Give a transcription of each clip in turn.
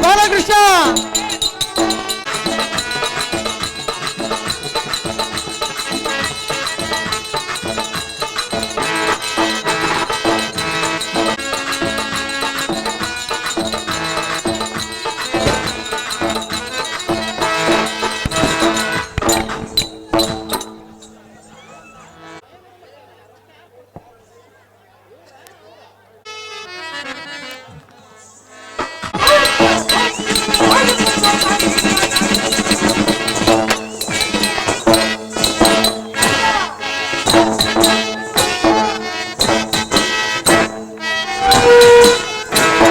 Balakrishna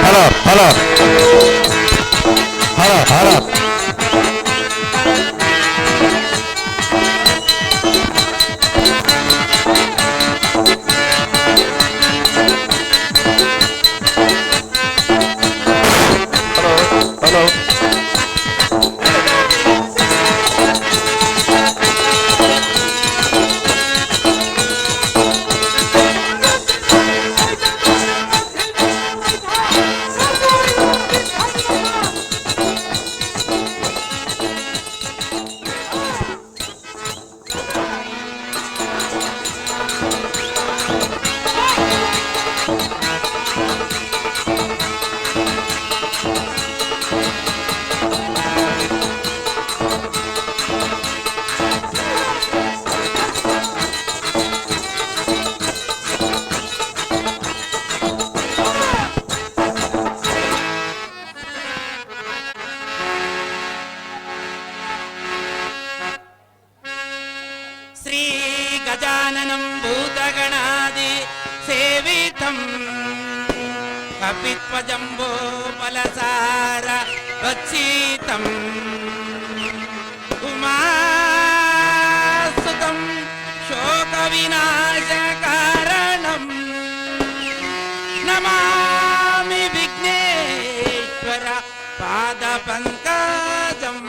hello hello hello hello गजाननं भूतगणादि सेवितं कपित्वजम्बो फलसार भक्षितम् उमासुतं शोकविनाशकारणं नमामि विघ्नेश्वर पादपङ्कजम्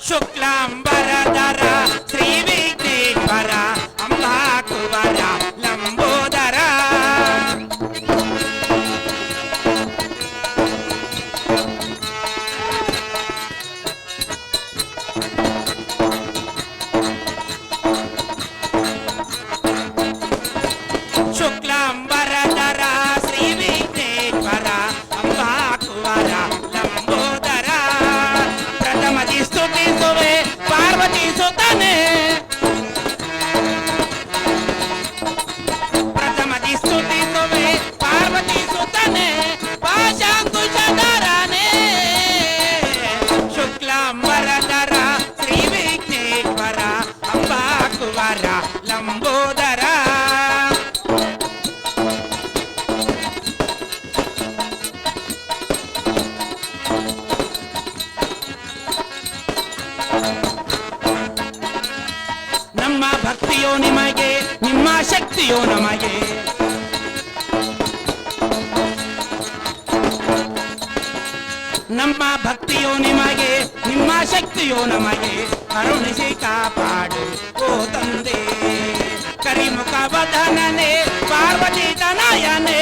शुक्लांबरधर श्री विघ्नेश्वर अम्बाकुवर लंबोदर ಭಕ್ತಿಯೋ ನಮಗೆ ನಮ್ಮ ಭಕ್ತಿಯೋ ನಿಮಗೆ ನಿಮ್ಮ ಶಕ್ತಿಯೋ ನಮಗೆ ಕರುಣಿಸಿ ಕಾಪಾಡು ಓ ತಂದೆ ಕರಿಮುಖ ವದನನೆ ಪಾರ್ವತಿ ತನಯನೆ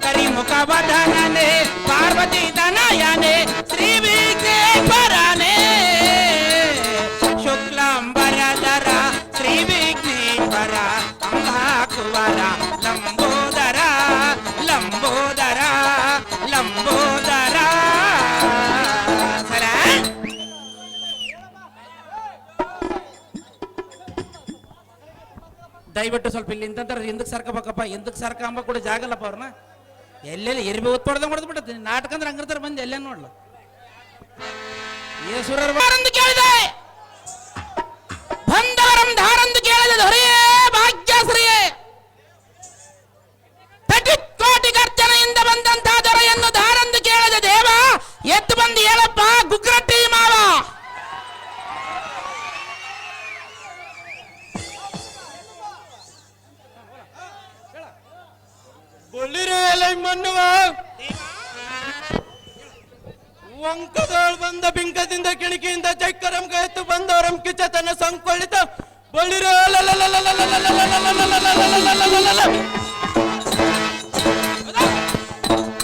ಕರಿಮುಖ ವದನನೆ ಪಾರ್ವತಿ ತನಯನೆ ಶ್ರೀ ವಿಘ್ನೇಶ್ವರನೇ ಶುಕ್ಲಾಂಬರಧರ ಶ್ರೀ ವಿಘ್ನೇಶ್ವರ ಅಂಬಾಕುವರ ಲಂಬೋದರ ಲಂಬೋದರ ಲಂಬೋದರ ಸರ ದಯವಿಟ್ಟು ಸ್ವಲ್ಪ ಇಲ್ಲಿ ನಿಂತಂತಾರೆ ಎಂದಕ್ಕೆ ಸರ್ಕಬೇಕಪ್ಪ ಎಂದಕ್ಕೆ ಸರ್ಕ ಅಂಬ ಕೂಡ ಜಾಗಲ್ಲಪ್ಪ ಅವ್ರನ್ನ ಎಲ್ಲೆಲ್ಲಿ ಎರಿಬಿ ಒತ್ತೊಡ್ದಂಗೆ ಹೊಡೆದು ಬಿಟ್ಟೆ ನಾಟಕ ಅಂದ್ರೆ ಹಂಗಿರ್ತಾರೆ ಬಂದು ಎಲ್ಲೇ ನೋಡ್ಲ ಏಸುರಂದು ಕೇಳಿದೆ ಬಂದವರಂ ಧಾರಂದು ಕೇಳಿದೆ ದೊರೆಯೇ ಭಾಗ್ಯಶ್ರೀಯೇ ಕೋಟಿ ಗರ್ಜನೆಯಿಂದ ಬಂದಂತಹ ದೊರೆಯನ್ನು ಧಾರಂದು ಕೇಳಿದೆ ದೇವ ಎದ್ದು ಬಂದು ಹೇಳಪ್ಪ ಗುಗ್ರಟ್ಟಿ ಮಾವ ಮಣ್ಣುವ ವಂಕದೋಳ್ ಬಂದ ಬಿಂಕದಿಂದ ಕಿಣಕಿಯಿಂದ ಚೈಕರಂಕ ಎತ್ತು ಬಂದವರಂ ಕಿಚತನ ಸಂಕೊಳ್ಳಿತ ಬಳಿರೋ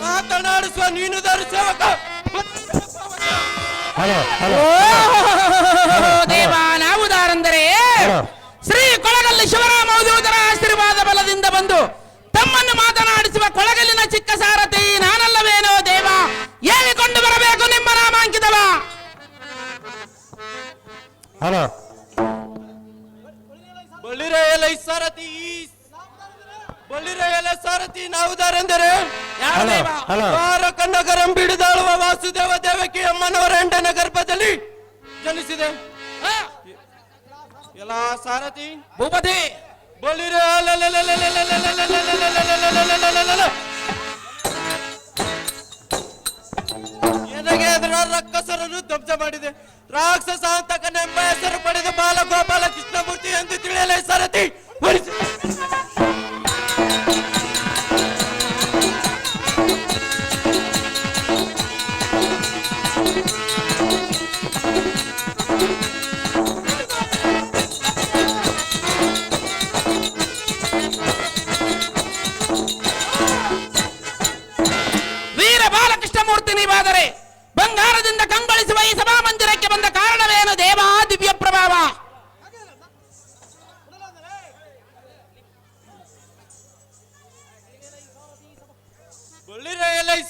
ಮಾತನಾಡಿಸುವ ನೀನು ಸೇವಕ ದೇವ ನಾವುದಾರೆಂದರೆ ಶ್ರೀ ಕೊಳಗಲ್ಲಿ ಶಿವರಾಮ ಅವಧೂತರ ಆಶೀರ್ವಾದ ಬಲದಿಂದ ಬಂದು ತಮ್ಮನ್ನು ಮಾತನಾಡಿಸುವ ಕೊಳಗಲ್ಲಿನ ಚಿಕ್ಕ ಸಾರಥಿ ನಾನಲ್ಲವೇನೋ ದೇವ ಹೇಳಿಕೊಂಡು ಬರಬೇಕು ನಿಮ್ಮ ನಾಮಾಂಕಿತವ ಬಳಿರೆಯಲ ಸಾರಥಿ ಬಳಿರೆಯಲ ಸಾರಥಿ ನಾವುದಾರೆಂದರೆ ಕನ್ನಗರಂ ಬಿಡಿದಾಳುವ ವಾಸುದೇವ ದೇವಕಿ ಅಮ್ಮನವರ ಎಂಟನ ಗರ್ಭದಲ್ಲಿ ಜನಿಸಿದೆ ಎಲ್ಲ ಸಾರಥಿ ಭೂಪತಿ ಎನಗೆ ಎದುರ ರಕ್ಕಸರನ್ನು ಧ್ವಂಸ ಮಾಡಿದೆ ರಾಕ್ಷಸ ಅಂತಕನೆಂಬ ಹೆಸರು ಪಡೆದ ಬಾಲಗೋಪಾಲ ಕೃಷ್ಣಮೂರ್ತಿ ಎಂದು ತಿಳಿಯಲೇ ಸಾರಥಿ ನೀವಾದರೆ ಬಂಗಾರದಿಂದ ಕಂಗೊಳಿಸುವ ಈ ಸಭಾ ಮಂದಿರಕ್ಕೆ ಬಂದ ಕಾರಣವೇನು ದೇವ ದಿವ್ಯ ಪ್ರಭಾವ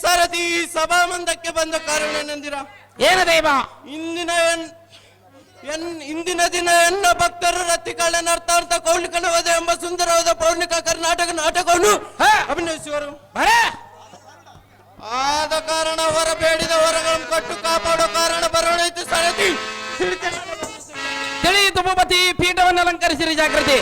ಸಾರಥಿ ಸಭಾ ಮಂದಿರಕ್ಕೆ ಬಂದ ಕಾರಣ ಏನಂದಿರ ಏನು ದೇವ ಇಂದಿನ ದಿನ ಎನ್ನ ಭಕ್ತರು ರತಿ ಕಳ್ಳನ ಅರ್ಥಾರ್ಥ ಕೌಲಿಕನವದ ಎಂಬ ಸುಂದರವಾದ ಪೌರ್ಣಿಕ ಕರ್ನಾಟಕ ನಾಟಕವನ್ನು ಅಭಿನಯಿಸುವರು ಆದ ಕಾರಣ ಹೊರ ಬೇಡಿದ ಹೊರಗಳನ್ನು ಕೊಟ್ಟು ಕಾಪಾಡೋ ಕಾರಣ ಬರೋಣೈತು ಸಾರಥಿ ತಿಳಿಯಿತು ಭೂಪತಿ ಪೀಠವನ್ನು ಅಲಂಕರಿಸಿರಿ ಜಾಗೃತಿ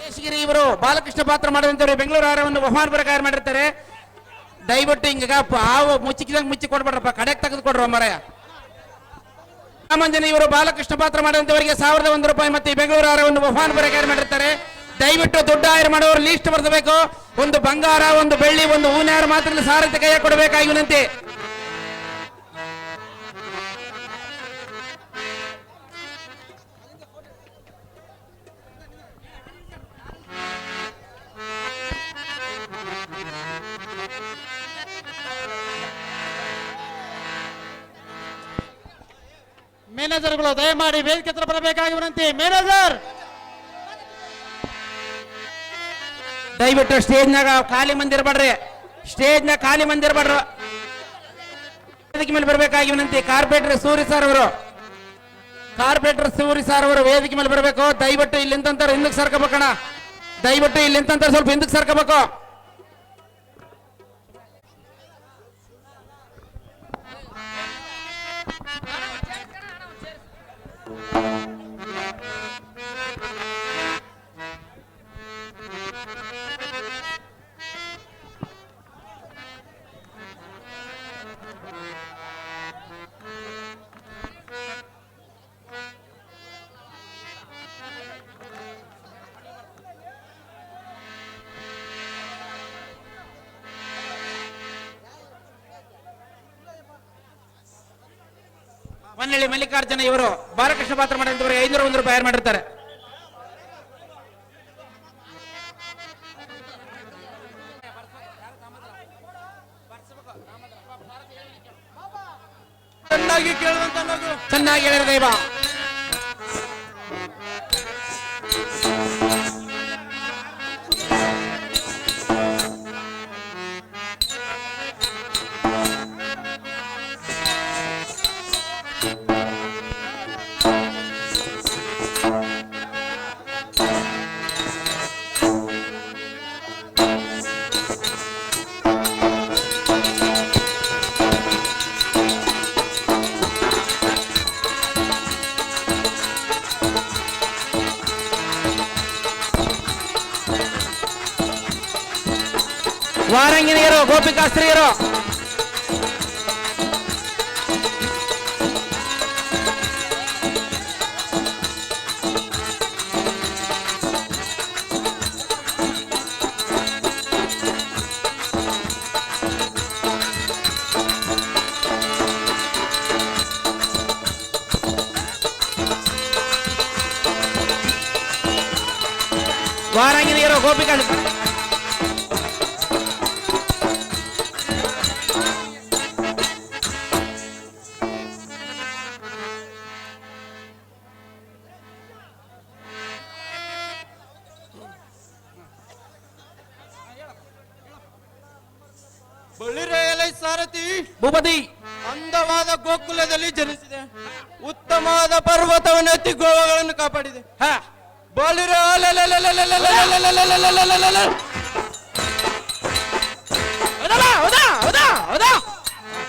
ದೇಶಗಿರಿ ಇವರು ಬಾಲಕೃಷ್ಣ ಪಾತ್ರ ಮಾಡಿದಂತವ್ರು ಬೆಂಗಳೂರು ಆಹಾರವನ್ನು ಬಹುಮಾನ ಪ್ರಕಾರ ಮಾಡಿರ್ತಾರೆ ದಯವಿಟ್ಟು ಹಿಂಗ ಹಾವು ಮುಚ್ಚಿಕಿದಂಗೆ ಮುಚ್ಚಿ ಕೊಡ್ಬೇಡ್ರಪ್ಪ ಕಡೆಗೆ ತೆಗೆದು ಕೊಡ್ರ ಮರಯ ರಾಮಂಜನ ಇವರು ಬಾಲಕೃಷ್ಣ ಪಾತ್ರ ಮಾಡಿದಂತವರಿಗೆ 1001 ರೂಪಾಯಿ ಮತ್ತೆ ಬೆಂಗಳೂರು ಆಹಾರವನ್ನು ಬಹುಮಾನ ಪ್ರಕಾರ ಮಾಡಿರ್ತಾರೆ ದಯವಿಟ್ಟು ದುಡ್ಡು ಆಯ್ಕೆ ಮಾಡೋರು ಲೀಸ್ಟ್ ಬರೆಸಬೇಕು ಒಂದು ಬಂಗಾರ ಒಂದು ಬೆಳ್ಳಿ ಒಂದು ಹೂನಾರ ಮಾತ್ರ ಸಾರಥಿ ಕೈಯ ಕೊಡಬೇಕಾಗಿ ವಿನಂತಿ ಮ್ಯಾನೇಜರ್ಗಳು ದಯಮಾಡಿ ವೇದಿಕೆ ಹತ್ರ ಬರಬೇಕಾಗಿ ವಿನಂತಿ ಮ್ಯಾನೇಜರ್ ದಯವಿಟ್ಟು ಸ್ಟೇಜ್ನಾಗ ಖಾಲಿ ಮಂದಿರ ಬಡ್ರಿ ಸ್ಟೇಜ್ನಾಗ ಖಾಲಿ ಮಂದಿರ ಬಡ್ರು ವೇದಿಕೆ ಮೇಲೆ ಬರಬೇಕಾಗಿ ವಿನಂತಿ ಕಾರ್ಪೊರೇಟರ್ ಸೂರಿ ಸರ್ ಅವರು ವೇದಿಕೆ ಮೇಲೆ ಬರಬೇಕು ದಯವಿಟ್ಟು ಇಲ್ಲಿ ನಿಂತಂತಾರೆ ಹಿಂದಕ್ಕೆ ಸರ್ಕಬೇಕಣ ದಯವಿಟ್ಟು ಇಲ್ಲಿ ನಿಂತಂತಾರೆ ಸ್ವಲ್ಪ ಹಿಂದಕ್ಕೆ ಸರ್ಕಬೇಕು ಪನ್ನಳ್ಳಿ ಮಲ್ಲಿಕಾರ್ಜುನ ಇವರು ಬಾಲಕೃಷ್ಣ ಪಾತ್ರ ಮಾಡಿದವರು 501 ರೂಪಾಯಿ ಮಾಡಿರ್ತಾರೆ. ಚೆನ್ನಾಗಿ ಕೇಳುವಂತ ನಗು. ಚೆನ್ನಾಗಿ ಹೇಳಿದ ದೈವ. ವಾರಂಗಿನಿಯರು ಗೋಪಿಕಾಸ್ತ್ರೀಯರು ವಾರಂಗಿನಿಯರು ಗೋಪಿಕಾ ಬಳಿರೆಯಲೈ ಸಾರಥಿ ಭೂಪತಿ ಅಂದವಾದ ಗೋಕುಲದಲ್ಲಿ ಜನಿಸಿದೆ. ಉತ್ತಮವಾದ ಪರ್ವತವನ್ನು ಎತ್ತಿ ಗೋವುಗಳನ್ನು ಕಾಪಾಡಿದೆ. ಬಳಿರೆ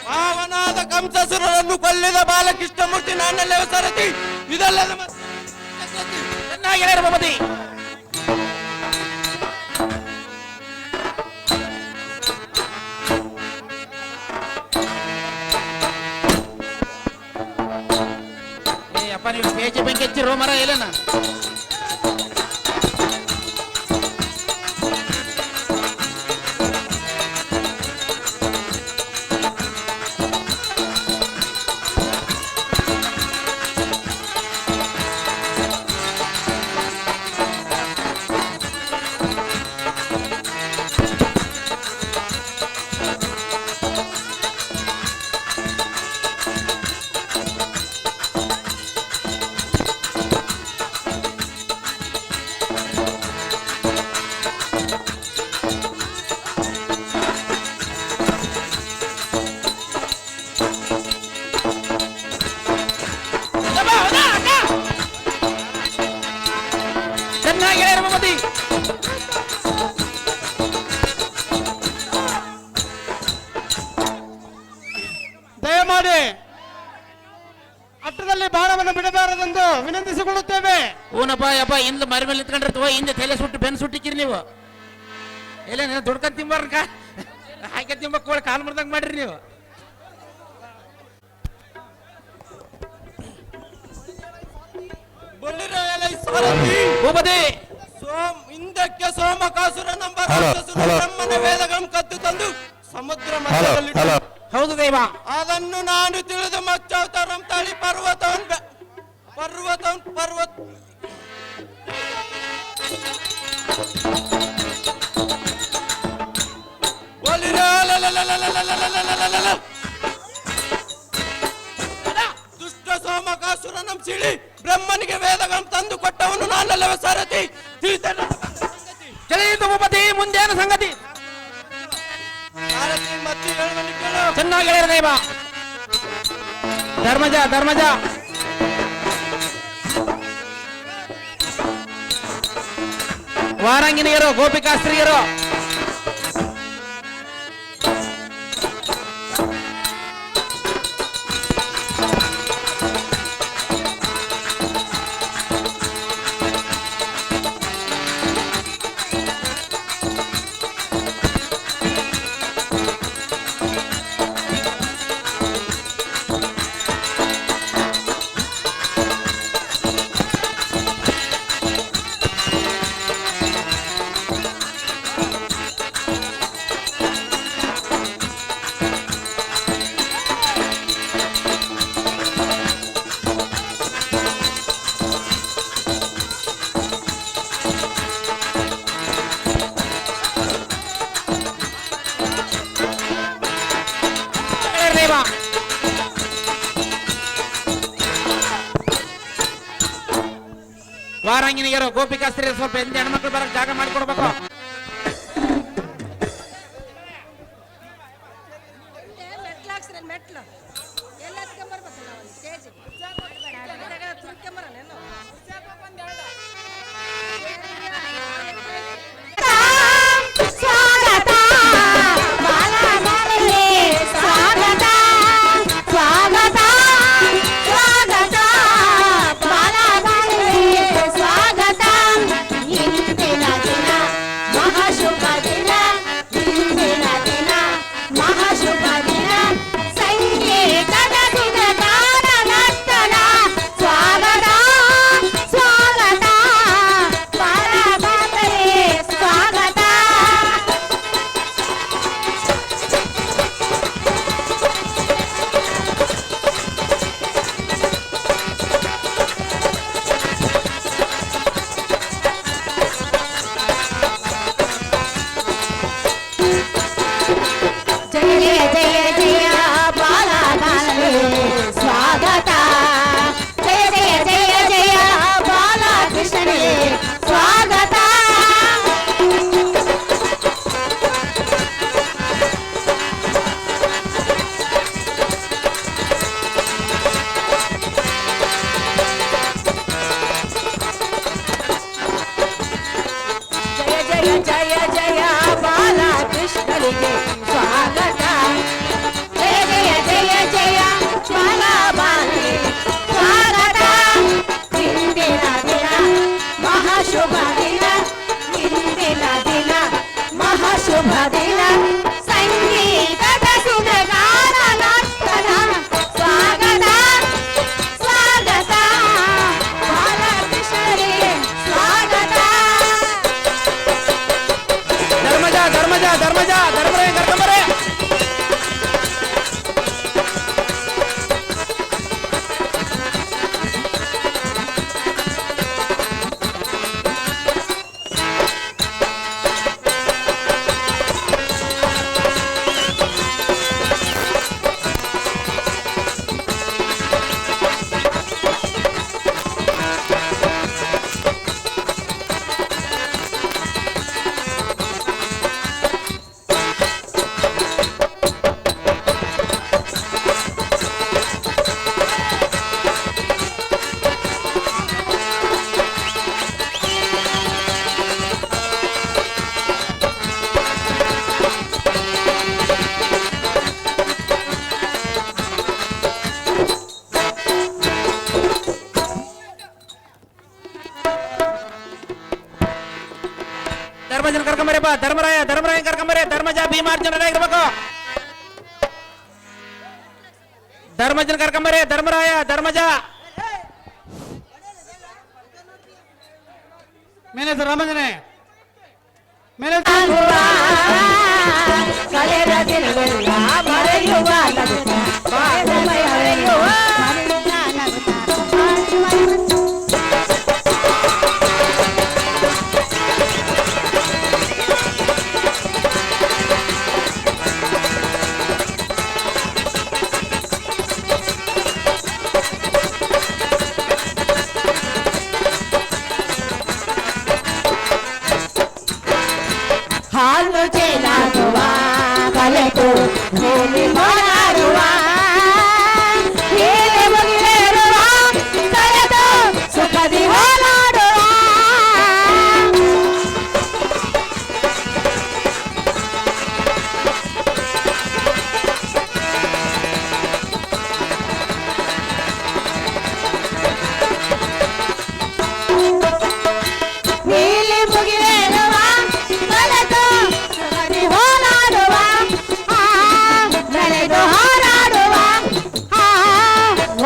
ಪಾವನಾದ ಕಂಸಸುರರನ್ನು ಕೊಲ್ಲಿದ ಬಾಲಕೃಷ್ಣಮೂರ್ತಿ ನಾನಲ್ಲೇ ಸಾರಥಿ. ಇದಲ್ಲದ ಚೆನ್ನಾಗಿ ಹೇಳಿದ ಭೂಪತಿ. ಅಪ್ಪ ನೀವು ಪೇಜಿ ಬೆಂಕಿ ಹಚ್ಚಿರೋ ಮರ ಇಲ್ಲನ. ಚೆನ್ನಾಗಿ ಹೇಳಿದ ಭೂಪತಿ. ದಯಮಾಡಿ ಅಟ್ಟದಲ್ಲಿ ಬಾಣವನ್ನು ಬಿಡಬಾರದೆಂದು ವಿನಂತಿಸಿಕೊಳ್ಳುತ್ತೇವೆ. ಊನಪ್ಪ ಯಪ್ಪ ಹಿಂದೆ ಮರಿ ಮೇಲೆ ನಿಂತ್ಕೊಂಡಿರ್ತವ, ಹಿಂದೆ ತಲೆ ಸುಟ್ಟು ಬೆನ್ನು ಸುಟ್ಟಿಕ್ಕಿರಿ ನೀವು. ಎಲ್ಲ ದುಡ್ಕೊಂಡ್ ತಿಂಬಾರ್ಕ ಹಾಕಿ ತಿಂಬಕ್ ಕಾಲು ಮುರ್ದಂಗ್ ಮಾಡ್ರಿ ನೀವು. ಭೂಪತಿ ಹಿಂದಕ್ಕೆ ಸೋಮಕಾಸುರ ನಂಬರ್ ಬ್ರಹ್ಮನ ವೇದಗಳನ್ನು ಕದ್ದು ತಂದು ಸಮುದ್ರ ಮಧ್ಯದಲ್ಲಿ ಹೌದು ದೈವ. ಅದನ್ನು ನಾನು ತಿಳಿದು ಮಚ್ಚಾವತಾರಂ ತಾಳಿ ಪರ್ವತ ದುಷ್ಟ ಸೋಮಕಾಸುರನಂ ಸಿಳಿ ಬ್ರಹ್ಮನಿಗೆ ವೇದಗಳನ್ನು ತಂದು ಕೊಟ್ಟವನು ನಾನಲ್ಲವೇ ಸಾರಥಿ. ತಿಳಿಯಿತು ಭೂಪತಿ, ಮುಂದೇನು ಸಂಗತಿ? ಸಾರಥಿ ಮತ್ತೆ ಹೇಳುವನು ಕೇಳು. ಚೆನ್ನಾಗಿ ಹೇಳಿದ ದೈವ. ಧರ್ಮಜ ವಾರಂಗಿನಿಯರು ಗೋಪಿಕಾಸ್ತ್ರೀಯರು ವಾರಂಗಿನಿಯರು ಗೋಪಿಕಾಸ್ತ್ರೀ ಸ್ವಲ್ಪ ಹಿಂದೆ ಹೆಣ್ಮಕ್ಳು ಬರಕ್ ಜಾಗ ಮಾಡಿಕೊಡ್ಬೇಕು. ಮೆಟ್ಲು ಎಲ್ಲ ಬರ್ಬೇಕಲ್ಲ ಒಂದು ಸ್ಟೇಜ್ ಸ್ವಾಗತ ಬಾಲಗಾರರೇ, ಸ್ವಾಗತ ಸ್ವಾಗತ ಸ್ವಾಗತ ಬಾಲಗಾರರೇ, ಸ್ವಾಗತ. ಇಂದಿನ ದಿನ ಮಹಾಶುಭ ದಿನ, ಇಂದಿನ ದಿನ ಮಹಾಶುಭ ದಿನ, ಸಂಗೀತದ ಸುಧಗಾನ ನರ್ತನ. ಸ್ವಾಗತ ಸ್ವಾಗತ ಬಾಲಗಾರರೇ, ಸ್ವಾಗತ. ಜಯ ಜಯ ಜಯ ಬಾಲಗಾರರೇ, ಸ್ವಾಗತ. ಜಯ ಜಯ ಜಯ ಜಯ ಬಾಲಕೃಷ್ಣನೇ, ಸ್ವಾಗತ. ಜಯ ಜಯ ಜಯ ಜಯ ಬಾಲಕೃಷ್ಣನಿಗೆ ಸ್ವಾಗತ. ಜಯ ಜಯ ಜಯ ಜಯ ಬಾಲಬಾಲೆ, ಸ್ವಾಗತ. ಇಂದಿನ ದಿನ ಮಹಾಶುಭ ದಿನ, ಇಂದಿನ ದಿನ ಮಹಾಶುಭ ದಿನ, ಸಂಗೀತದ ಸುಧಗಾನ ನರ್ತನ. ಸ್ವಾಗತ ಸ್ವಾಗತ ಬಾಲಕೃಷ್ಣನಿಗೆ, ಸ್ವಾಗತ. ಧರ್ಮಜ ಧರ್ಮಜ ಧರ್ಮಜ ಧರ್ಮರಾಯ ಕರ್ಕೊಂಬರೆ. ಧರ್ಮಜನ ಕರ್ಕೊಂಬರಪ್ಪ. ಧರ್ಮರಾಯ ಧರ್ಮರಾಯ ಕರ್ಕೊಂಬರೆ. ಧರ್ಮಜ ಭೀಮಾರ್ಜುನ ಇರ್ಬೇಕು. ಧರ್ಮಜನ ಕರ್ಕೊಂಬರೆ. ಧರ್ಮರಾಯ ಧರ್ಮಜ ಮೇಲೆ ರಾಮಜನೆ ಮೇಲೆ ಕಳೆದ ದಿನವೆಲ್ಲ ಮರೆಯುವ ನಗುತ್ತ, ಬಾಳಮಯ ಹರೆಯುವ ಮರೆಯುವ ನಗುತ್ತ. ಹಾಲು ಚೆಲ್ಲಾಡುವ ಕಲೆತು ಭೂಮಿ ಮಾಡಾಡುವ, ಮೇಲೆ ಮುಗಿಲೇರುವ ಕಲೆತು ಸುಖದಿ ಹೋರಾಡುವ. ಮೇಲೆ ಮುಗಿಲೇರುವ ಕಲೆತು ಸುಖದಿ ಹೋರಾಡುವ, ನಡೆದು ಹಾರಾಡುವ,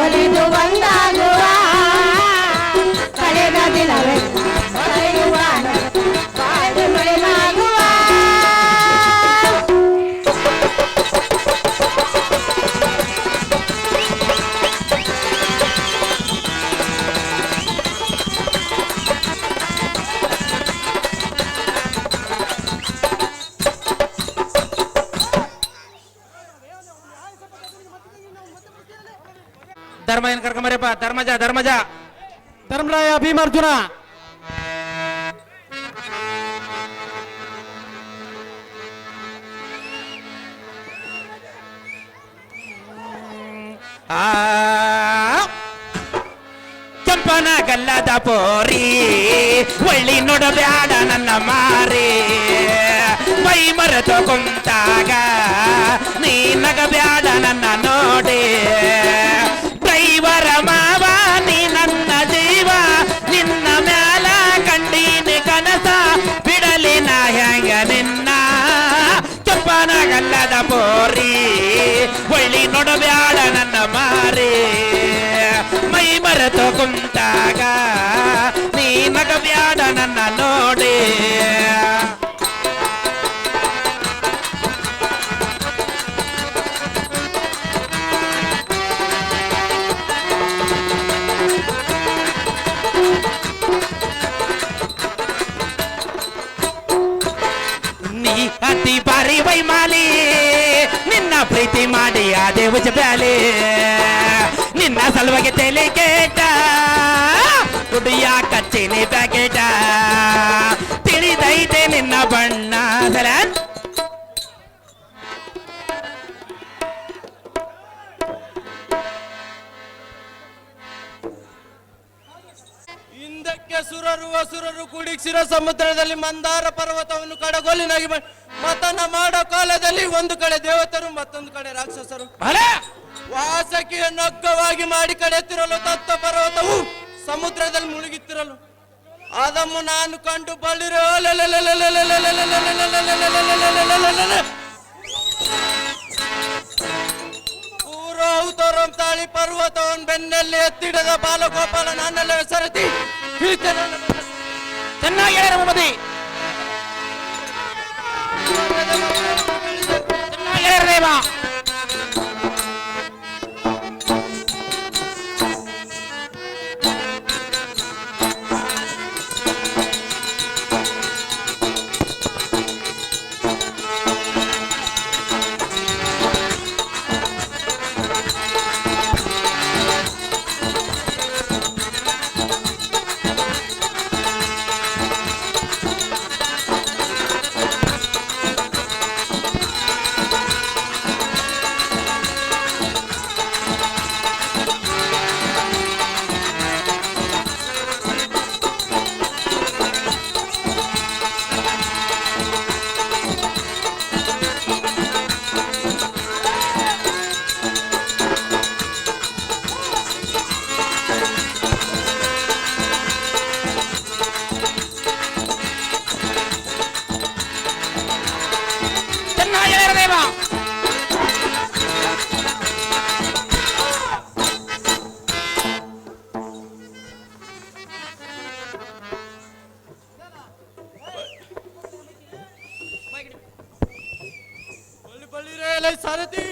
ಒಲಿದು ಒಂದಾಗುವ. ಕಳೆದ ದಿನವೆಲ್ಲ ಮರೆಯುವ ಬಾಳ್ವೆ ಮಳೆಯಾಗುವ. ಧರ್ಮಜನ ಕರ್ಕೊಂಬರಪ್ಪ. ಧರ್ಮಜ ಧರ್ಮಜ ಧರ್ಮರಾಯ ಭೀಮಾರ್ಜುನ ಆ ಕೆಂಪನ ಗಲ್ಲದ ಪೋರಿ ಒಳ್ಳಿ ನೋಡಬ್ಯಾಡ ನನ್ನ ಮಾರಿ ಮೈ ಮರೆತು ಕುಂತಾಗ ನೀ ನಗಬ್ಯಾಡ ನನ್ನ ನೋಡಿ ಡ್ರೈವರ ಮಾವ ನೀ ನನ್ನ ಜೀವ ನಿನ್ನ ಮ್ಯಾಲ ಕಂಡೀನಿ ಕನಸ ಬಿಡಲಿ ನಾ ಹೆಂಗ ನಿನ್ನ ಕೆಂಪನ ಗಲ್ಲದ ಪೋರಿ ಒಳ್ಳಿ ನೋಡಬ್ಯಾಡ ನನ್ನ ಮಾರಿ ಮೈ ಮರೆತು ಕುಂತಾಗ ನೀ ನಗಬ್ಯಾಡ ನನ್ನ ನೋಡಿ ನೀ ಅತಿ ಬಾರಿ ವೈಮಾಲಿ ನಿನ್ನ ಪ್ರೀತಿ ಮಾಡಿ ಆದೆ ಉಜಬ್ಯಾಲಿ ನಿನ್ನ ಸಲುವಾಗಿ ತಲೆ ಕೇಟ ಕುಡಿಯ ಕಚ್ಚಿನಿ ಪ್ಯಾಕೆಟ ತಿಳಿದೈತೆ ನಿನ್ನ ಬಣ್ಣ ಸರ ಹಿಂದಕ್ಕೆ ಸುರರು ಕುಡಿಸಿರೋ ಸಮುದ್ರದಲ್ಲಿ ಮಂದಾರ ಪರ್ವತವನ್ನು ಕಡಗೋಲಿನಾಗಿ ಮತನ ಮಾಡೋ ಕಾಲದಲ್ಲಿ ಒಂದು ಕಡೆ ದೇವತರು ಮತ್ತೊಂದು ಕಡೆ ರಾಕ್ಷಸರು ವಾಸಕಿಯನ್ನು ಅಗ್ಗವಾಗಿ ಮಾಡಿ ಕಡೆಯುತ್ತಿರಲು ತತ್ವ ಪರ್ವತವು ಸಮುದ್ರದಲ್ಲಿ ಮುಳುಗುತ್ತಿರಲು ಅದನ್ನು ನಾನು ಕಂಡು ಬಳ್ಳಿರೋ ಪೂರ್ವತರಂ ತಾಳಿ ಪರ್ವತವನ್ನು ಬೆನ್ನಲ್ಲಿ ಎತ್ತಿಡದ ಬಾಲಗೋಪಾಲ ನನ್ನೆಲ್ಲ ಸರತಿ ಚೆನ್ನಾಗಿ ಹೇಳಿರ ಮದಿ ಚೆನ್ನಾಗಿ ಹೇಳಿರ ಸಾರಥಿ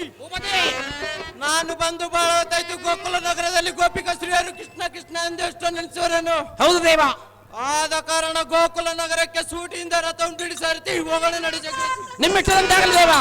ನಾನು ಬಂದು ಬಾಳತಾಯ್ತು ಗೋಕುಲ ನಗರದಲ್ಲಿ ಗೋಪಿಕಾ ಶ್ರೀಯರು ಕೃಷ್ಣ ಕೃಷ್ಣ ಎಂದೆಷ್ಟು ನೆನೆಸುವರನು ಹೌದು ದೇವ ಆದ ಕಾರಣ ಗೋಕುಲ ನಗರಕ್ಕೆ ಸೂಟಿಯಿಂದ ರಥವನ್ನು ಬಿಡಿ ಸಾರಥಿ ಹೋಗೋಣ ನಡಿ ನಿಮ್ಮಿಷ್ಟದಂತಾಗಲಿ ದೇವ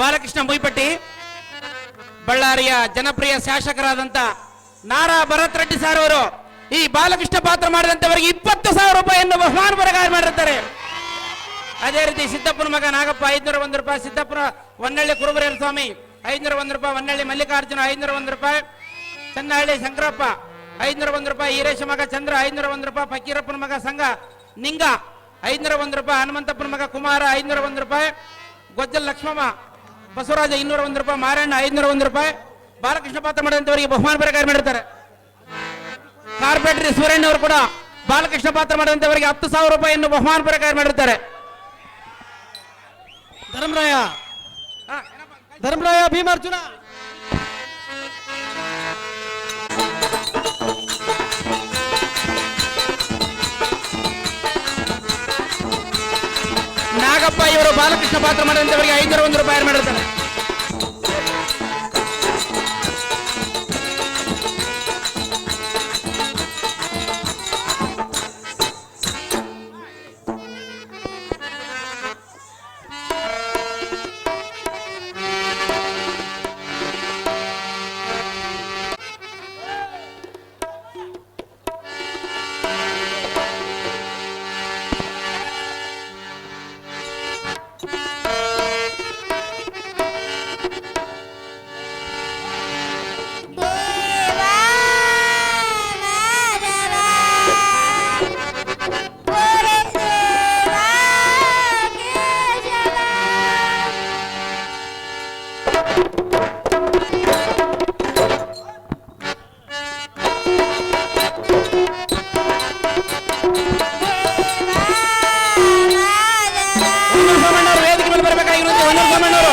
ಬಾಲಕೃಷ್ಣ ಬೈಪಟ್ಟಿ ಬಳ್ಳಾರಿಯ ಜನಪ್ರಿಯ ಶಾಸಕರಾದಂತ ನಾರಾ ಭರತ್ ರೆಡ್ಡಿ ಸಾರ್ ಅವರು ಈ ಬಾಲಕೃಷ್ಣ ಪಾತ್ರ ಮಾಡಿದಂತವರಿಗೆ 20,000 ರೂಪಾಯಿಯನ್ನು ಬಹುಮಾನ ಪ್ರಕಾರ ಮಾಡಿರ್ತಾರೆ. ಅದೇ ರೀತಿ ಸಿದ್ದಪ್ಪನ ಮಗ ನಾಗಪ್ಪ 501 ರೂಪಾಯಿ, ಸಿದ್ದಪ್ಪನ ಹೊನ್ನಳ್ಳಿ ಕುರುಬರೇರ ಸ್ವಾಮಿ 501 ರೂಪಾಯಿ, ಹೊನ್ನಳ್ಳಿ ಮಲ್ಲಿಕಾರ್ಜುನ 501 ರೂಪಾಯಿ, ಚನ್ನಹಳ್ಳಿ ಶಂಕರಪ್ಪ 501 ರೂಪಾಯಿ, ಈರೇಶ ಮಗ ಚಂದ್ರ 501 ರೂಪಾಯಿ, ಫಕೀರಪ್ಪನ ಮಗ ಸಂಘ ನಿಂಗ 501 ರೂಪಾಯಿ, ಹನುಮಂತಪ್ಪನ ಮಗ ಕುಮಾರ 501 ರೂಪಾಯಿ, ಗೊಜ್ಜಲ್ ಲಕ್ಷ್ಮಮ್ಮ ಬಸವರಾಜ 201 ರೂಪಾಯಿ, ಮಾರಣ್ಣ 501 ರೂಪಾಯಿ ಬಾಲಕೃಷ್ಣ ಪಾತ್ರ ಮಾಡಿದಂತವರಿಗೆ ಬಹುಮಾನ ಪ್ರಕಾರ ಮಾಡಿರ್ತಾರೆ. ಕಾರ್ಪೊರೇಟರ್ ಸುರೇಶ್ ಅವರು ಕೂಡ ಬಾಲಕೃಷ್ಣ ಪಾತ್ರ ಮಾಡಿದಂತವರಿಗೆ 10,000 ರೂಪಾಯಿಯನ್ನು ಬಹುಮಾನ ಪ್ರಕಾರ ಮಾಡಿರ್ತಾರೆ. ಧರ್ಮರಾಯ ಧರ್ಮರಾಯ ಭೀಮಾರ್ಜುನ ನಾಗಪ್ಪ ಇವರು ಬಾಲಕೃಷ್ಣ ಪಾತ್ರ ಮಾಡಿದಂತವರಿಗೆ 501 ರೂಪಾಯಿ ಮಾಡಿರ್ತಾರೆ. ವೇದಿಕೆ ಮೇಲೆ ಬರಬೇಕಾಗಿರೋದು ಹೊನ್ನೂರು ಸೋಮಣ್ಣವರು.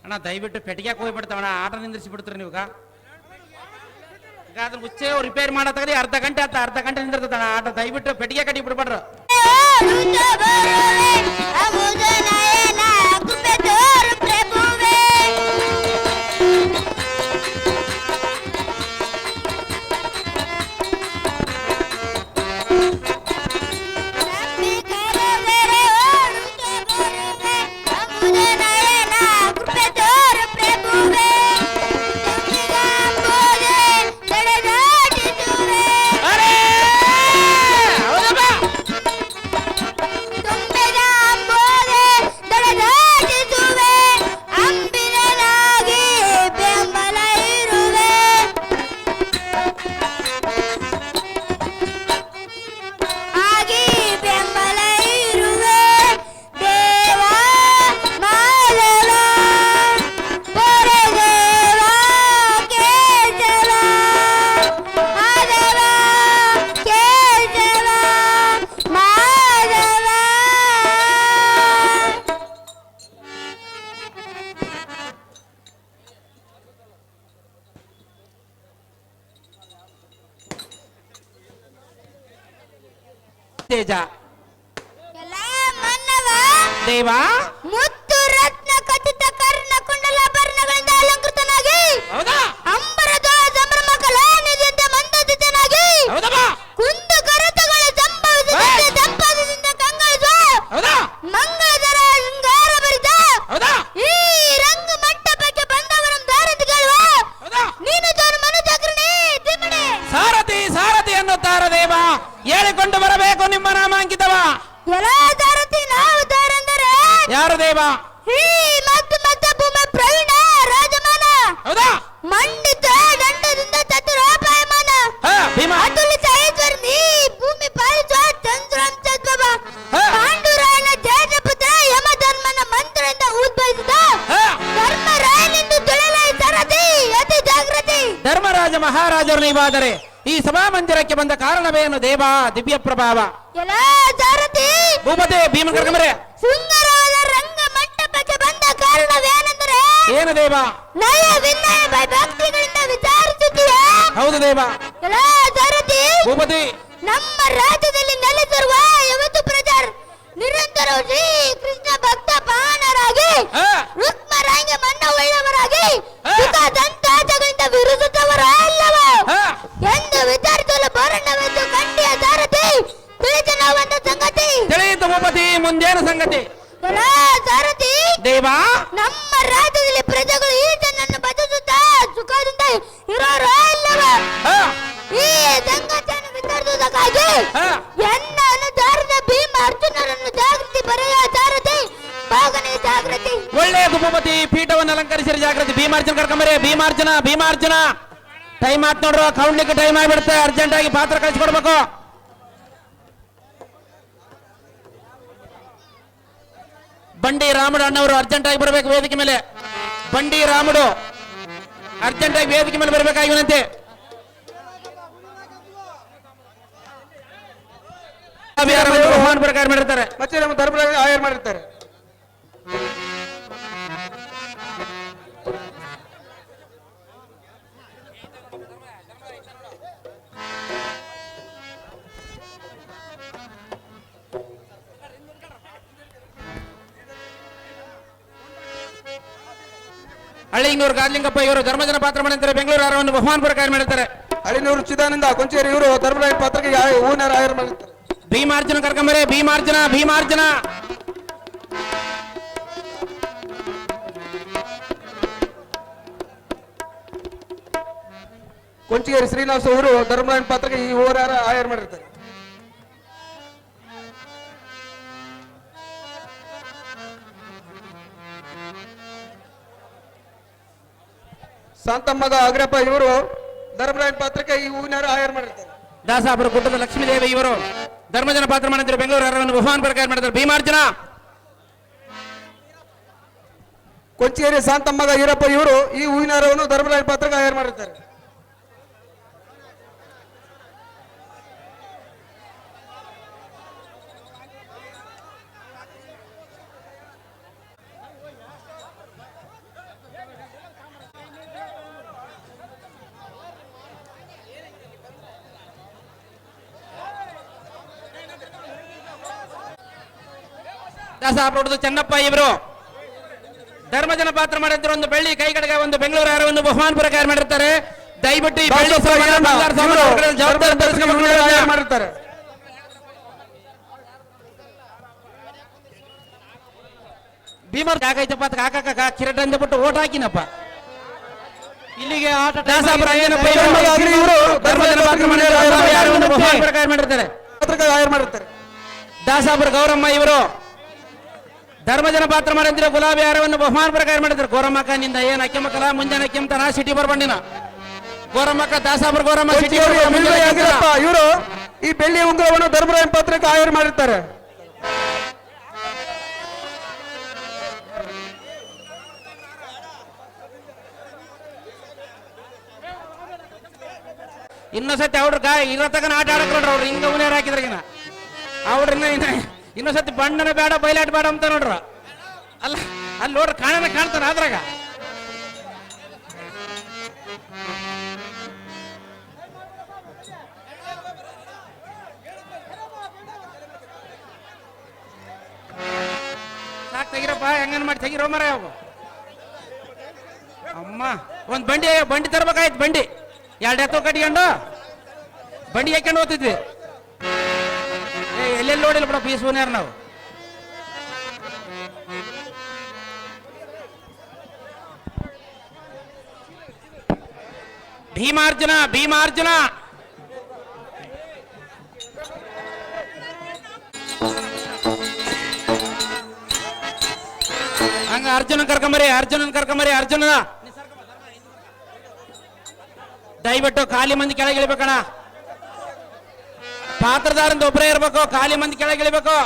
ಅಣ್ಣ ದಯವಿಟ್ಟು ಪೆಟ್ಟಿಗೆ ಹೋಗ್ಬಿಡ್ತಾವಣ್ಣ, ಆಟ ನಿಂದಿರಿಸಿ ಬಿಡ್ತೀರಿ ನೀವು. ಈಗ ಅದ್ರ ಮುಚ್ಚೆ ರಿಪೇರ್ ಮಾಡತ್ತಾಗ್ರಿ ಅರ್ಧ ಗಂಟೆ ನಿಂದಿರ್ತದಣ್ಣ ಆಟ. ದಯವಿಟ್ಟು ಪೆಟ್ಟಿಗೆ ಕಟ್ಟಿ ಬಿಡ್ಬೇಡ್ರ. ತೇಜ ದೇವ ಮುತ್ತು ರತ್ನ ಖಚಿತ ಕರ್ಣ ಕುಂಡಲ ಭರಣಗಳಿಂದ ಅಲಂಕೃತನಾಗಿ ಹೌದಾ ಅಂಬರದ ಸಂಭ್ರಮ ಕಲಾನಿಧಿಯಿಂದ ಮಂದದಿತನಾಗಿ ಹೌದಮ್ಮ ಕುಂದು ಕರತಗಳ ಸಂಭವಿಸಿದಂತೆ ಸಂಪಾದದಿಂದ ಕಂಗಳಿಸುವ ಹೌದಾ ಮಂಗಳಧರ ಶೃಂಗಾರ ಭರಿತ ಹೌದಾ ಈ ರಂಗ ಮಂಟಪಕ್ಕೆ ಬಂದವರ ದಾರತಿಗಳು ಹೌದಾ ನೀನು ತೋರು ಮನುಜಗ್ರಣಿ ತಿಮ್ಮಣಿ ಸಾರಥಿ ಅನ್ನುತ್ತಾರ ದೇವ. ಹೇಳಿಕೊಂಡು ಬರಬೇಕು ನಿಮ್ಮ ನಾಮಾಂಕಿತವ. ಎಲ್ಲ ದಾರತಿ ನಾವು ದಾರಂದರೆ ಯಾರು ದೇವ? ಈ ಮತ್ತ ಭೂಮಿ ಪ್ರವೀಣ ರಾಜಮಾನ ಹೌದಾ ಮಂಡಿತ ದಂಡದಿಂದ ಚತುರಾಪಾಯಮಾನ ಭೀಮ ಅತುಲಿತ ಐಶ್ವರ್ಯ ಭೂಮಿ ಪಾಲಿಸುವ ಚಂದ್ರಾಂಚದ್ಭವ ಹಾ. ಪಾಂಡುರಾಯನ ಜೇಜಪುತ್ರ ಯಮಧರ್ಮನ ಮಂತ್ರದಿಂದ ಉದ್ಭವಿಸಿದ ಧರ್ಮರಾಯನೆಂದು ತಿಳಿಯಲೈ ಸರದಿ ಅತಿ ಜಾಗೃತಿ. ಧರ್ಮರಾಜ ಮಹಾರಾಜರು ನೀವಾದರೆ ಈ ಸಭಾ ಮಂದಿರಕ್ಕೆ ಬಂದ ಕಾರಣವೇನು ದೇವ? ದಿವ್ಯ ಪ್ರಭಾವ ಎಲ್ಲ ಸಾರಥಿ ಭೂಪತಿ ಭೀಮನ್ ಕರ್ಕೊಂಬರೆ. ಸುಂದರವಾದ ರಂಗ ಮಂಟಪಕ್ಕೆ ಬಂದ ಕಾರಣವೇನೆಂದರೆ ಏನು ದೇವ? ನಯ ವಿನಯ ಭಕ್ತಿಗಳಿಂದ ವಿಚಾರಿಸುತ್ತೀಯಾ? ಹೌದು ದೇವ. ಎಲ್ಲ ಸಾರಥಿ ಭೂಪತಿ ನಮ್ಮ ರಾಜ್ಯದಲ್ಲಿ ನೆಲೆಸಿರುವ ಯವತು ಪ್ರಜರ್ ನಿರಂತರ ಶ್ರೀ ಕೃಷ್ಣ ಭಕ್ತ ಪಾನರಾಗಿ ರುಕ್ಮರಾಂಗ ಮನ್ನ ಉಳ್ಳವರಾಗಿ ಸುಖ ದಂತಾಟಗಳಿಂದ ವಿರುದ್ಧವರ ಅಲ್ಲವ ಹಾ. ಎಂದು ವಿಚಾರಿಸಲು ಬೋರಣ್ಣವೆಂದು ಕಂಡಿಯ ಸಾರಥಿ ತಿಳಿದ ನಾವಂತ ಸಂಗತಿ ತಿಳಿಯಿತು ಭೂಪತಿ, ಮುಂದೇನು ಸಂಗತಿ? ಎಲ್ಲಾ ಸಾರಥಿ ದೇವ, ನಮ್ಮ ರಾಜ್ಯದಲ್ಲಿ ಪ್ರಜೆಗಳು ಈ ಜನನ್ನು ಬದುಕುತ್ತಾ ಸುಖದಿಂದ ಇರೋರು ಅಲ್ಲವ ಹಾ, ಈ ಸಂಗತಿಯನ್ನು ವಿಚಾರಿಸುವುದಕ್ಕಾಗಿ ಹಾ. ಎನ್ನ ಅನುದಾರದ ಭೀಮ ಅರ್ಜುನರನ್ನು ಜಾಗೃತಿ ಬರೆಯ ಸಾರಥಿ ಭಾಗನೇ ಜಾಗೃತಿ. ಒಳ್ಳೆಯದು ಭೂಪತಿ, ಪೀಠವನ್ನು ಅಲಂಕರಿಸಿರಿ ಜಾಗೃತಿ. ಭೀಮಾರ್ಜುನ ಕರ್ಕೊಂಬರಿ. ಭೀಮಾರ್ಜುನ ಭೀಮಾರ್ಜುನ ಟೈಮ್ ಆತ್ ನೋಡ್ರು, ಕೌಂಡ್ಲಿಕ್ಕೆ ಟೈಮ್ ಆಗಿಬಿಡುತ್ತೆ. ಅರ್ಜೆಂಟ್ ಆಗಿ ಪಾತ್ರ ಕಳಿಸ್ಕೊಡ್ಬೇಕು. ಬಂಡಿ ರಾಮುಡು ಅಣ್ಣವರು ಅರ್ಜೆಂಟ್ ಆಗಿ ಬರಬೇಕು ವೇದಿಕೆ ಮೇಲೆ. ಬಂಡಿ ರಾಮುಡು ಅರ್ಜೆಂಟ್ ಆಗಿ ವೇದಿಕೆ ಮೇಲೆ ಬರಬೇಕಾಗಿವನಂತೆ. ಬಹಮಾನ ಪ್ರಕಾರ ಮಾಡಿರ್ತಾರೆ. ಮತ್ತೆ ನಮ್ಮ ಧರ್ಮರಾಜ ಆಯರ್ ಮಾಡಿರ್ತಾರೆ. ಹಳ್ಳಿಂಗೂರು ಗಾದ್ಲಿಂಗಪ್ಪ ಇವರು ಧರ್ಮಜನ ಪಾತ್ರ ಮಾಡಿರ್ತಾರೆ. ಬೆಂಗಳೂರು ಆರವನ್ನು ಬಹುಮಾನ ಪ್ರಕಾರ ಮಾಡಿರ್ತಾರೆ. ಹಳಿನೂರು ಚಿದಾನಂದ ಕೊಂಚೇರಿ ಇವರು ಧರ್ಮರಾಜ ಪಾತ್ರಕ್ಕೆ ಹೂವಿನ ಆಯರ್ ಮಾಡಿರ್ತಾರೆ. ಭೀಮಾರ್ಜುನ ಕರ್ಕೊಂಬರೆ. ಭೀಮಾರ್ಜುನ ಭೀಮಾರ್ಜುನ ಕೊಂಚೇರಿ ಶ್ರೀನಿವಾಸ ಅವರು ಧರ್ಮರಾಜ ಪಾತ್ರಕ್ಕೆ ಈ ಹೂವಿನ ಆಯರ್ ಮಾಡಿರ್ತಾರೆ. ಶಾಂತಮ್ಮಗ ಅಗ್ರಪ್ಪ ಇವರು ಧರ್ಮರಾಜ ಪಾತ್ರಕ್ಕೆ ಈ ಹೂವಿನ ಆಯರ್ ಮಾಡಿರ್ತಾರೆ. ದಾಸಾಪುರ ಕುಟುಂಬದ ಲಕ್ಷ್ಮೀದೇವಿ ಇವರು ಧರ್ಮಜನ ಪಾತ್ರ ಮಾಡಿದ್ರು. ಬೆಂಗಳೂರು ಆರವನ್ನು ಬಹುಮಾನ ಪ್ರಕಾರ ಮಾಡಿದ್ದಾರೆ. ಭೀಮಾರ್ಜುನ ಕೊಂಚೇರಿ ಶಾಂತಮ್ಮಗ ಈರಪ್ಪ ಇವರು ಈ ಹೂವಿನ ಹಾರವನ್ನು ಧರ್ಮರಾಜ ಪಾತ್ರಕ್ಕೆ ಆಯರ್ ಮಾಡಿರ್ತಾರೆ. ದಾಸಾಪುರದ ಚೆನ್ನಪ್ಪ ಇವರು ಧರ್ಮಜನ ಪಾತ್ರ ಮಾಡಿದ್ರು. ಒಂದು ಬೆಳ್ಳಿ ಕೈ ಕಡೆಗೆ ಒಂದು ಬೆಂಗಳೂರು ಆರವನ್ನು ಬಹುಮಾನ ಪ್ರಕಾರ ಮಾಡಿರ್ತಾರೆ. ದಯವಿಟ್ಟು ಈ ಬೆಳ್ಳಿ ಜವಾಬ್ದಾರಿ ಮಾಡಿರ್ತಾರೆ. ಭೀಮರ್ ಜಾಗೈತಪ್ಪ ಕಾಕ ಕಿರಟ ಅಂತ ಬಿಟ್ಟು ಓಟ್ ಹಾಕಿನಪ್ಪ. ಇಲ್ಲಿಗೆ ಆಟ ದಾಸಾಪುರ ಏನಪ್ಪ ಇವರು ಧರ್ಮಜನ ಪಾತ್ರ ಮಾಡಿದ್ರು. ಬಹುಮಾನ ಪ್ರಕಾರ ಮಾಡಿರ್ತಾರೆ. ಆಯರ್ ಮಾಡಿರ್ತಾರೆ. ದಾಸಾಪುರ ಗೌರಮ್ಮ ಇವರು ಧರ್ಮಜನ ಪಾತ್ರ ಮಾಡಿದ್ರೆ. ಗುಲಾಬಿ ಹಾರವನ್ನು ಬಹುಮಾನ ಪ್ರಕಾರ ಮಾಡಿದ್ರು. ಗೋರಮ್ಮಕ್ಕ ನಿಂದ ಏನ್ ಅಕ್ಕೆಮಕ್ಕಲ ಮುಂಜಾನೆ ಅಕ್ಕೆಂತಾನ ಸಿಟಿ ಬರ್ಬಂಡಿನ ಗೋರಮ್ಮಕ್ಕ. ದಾಸಾಪುರ ಗೋರಮ್ಮ ಸಿಟಿ ಇವರು ಈ ಬೆಳ್ಳಿ ಉಂಗುರವನ್ನು ಧರ್ಮರಾಜ ಪಾತ್ರಕ್ಕೆ ಆಯರ್ ಮಾಡಿರ್ತಾರೆ. ಇನ್ನೊಂದ್ಸತಿ ಅವ್ರ ಇರೋ ತಗನ ಆಟ ಆಡಕ್ ನೋಡ್ರಿ. ಅವ್ರು ಹಿಂಗ ಉನೇರ್ ಹಾಕಿದ್ರಗಿನ ಅವ್ರನ್ನ ಇನ್ನೊಂದ್ಸತಿ ಬಣ್ಣನ ಬೇಡ ಬಯಲಾಟ ಬೇಡ ಅಂತ ನೋಡ್ರ. ಅಲ್ಲ ಅಲ್ಲಿ ನೋಡ್ರಿ ಕಾಣನ ಕಾಣ್ತಾನ ಅದ್ರಾಗ. ಸಾಕ್ ತೆಗಿರಪ್ಪ, ಹೆಂಗನ್ ಮಾಡಿ ತೆಗಿರೋ ಮರ. ಅಮ್ಮ ಒಂದ್ ಬಂಡಿ ತರ್ಬೇಕಾಯ್ತು. ಬಂಡಿ ಎರಡು ಎತ್ತೋ ಕಟ್ಕೊಂಡು ಬಂಡಿ ಹಾಕೊಂಡು ಹೋಗ್ತಿದ್ವಿ. ಎಲ್ಲೆಲ್ಲಿ ನೋಡಿಲ್ಲ ಬಿಡ ಪೀಸ್ವನ್ಯಾರ ನಾವು. ಭೀಮಾರ್ಜುನ ಭೀಮಾರ್ಜುನ ಹಂಗ ಅರ್ಜುನನ್ ಕರ್ಕೊಂಬರಿ. ಅರ್ಜುನನ ದಯವಿಟ್ಟು ಖಾಲಿ ಮಂದಿ ಕೆಳಗೆ ಇಳಿಬೇಕಣ್ಣ. ಪಾತ್ರದಾರಿಂದ ಒಬ್ಬರೇ ಇರ್ಬೇಕು. ಖಾಲಿ ಮಂದಿ ಕೆಳಗೆ ಇಳಿಬೇಕು.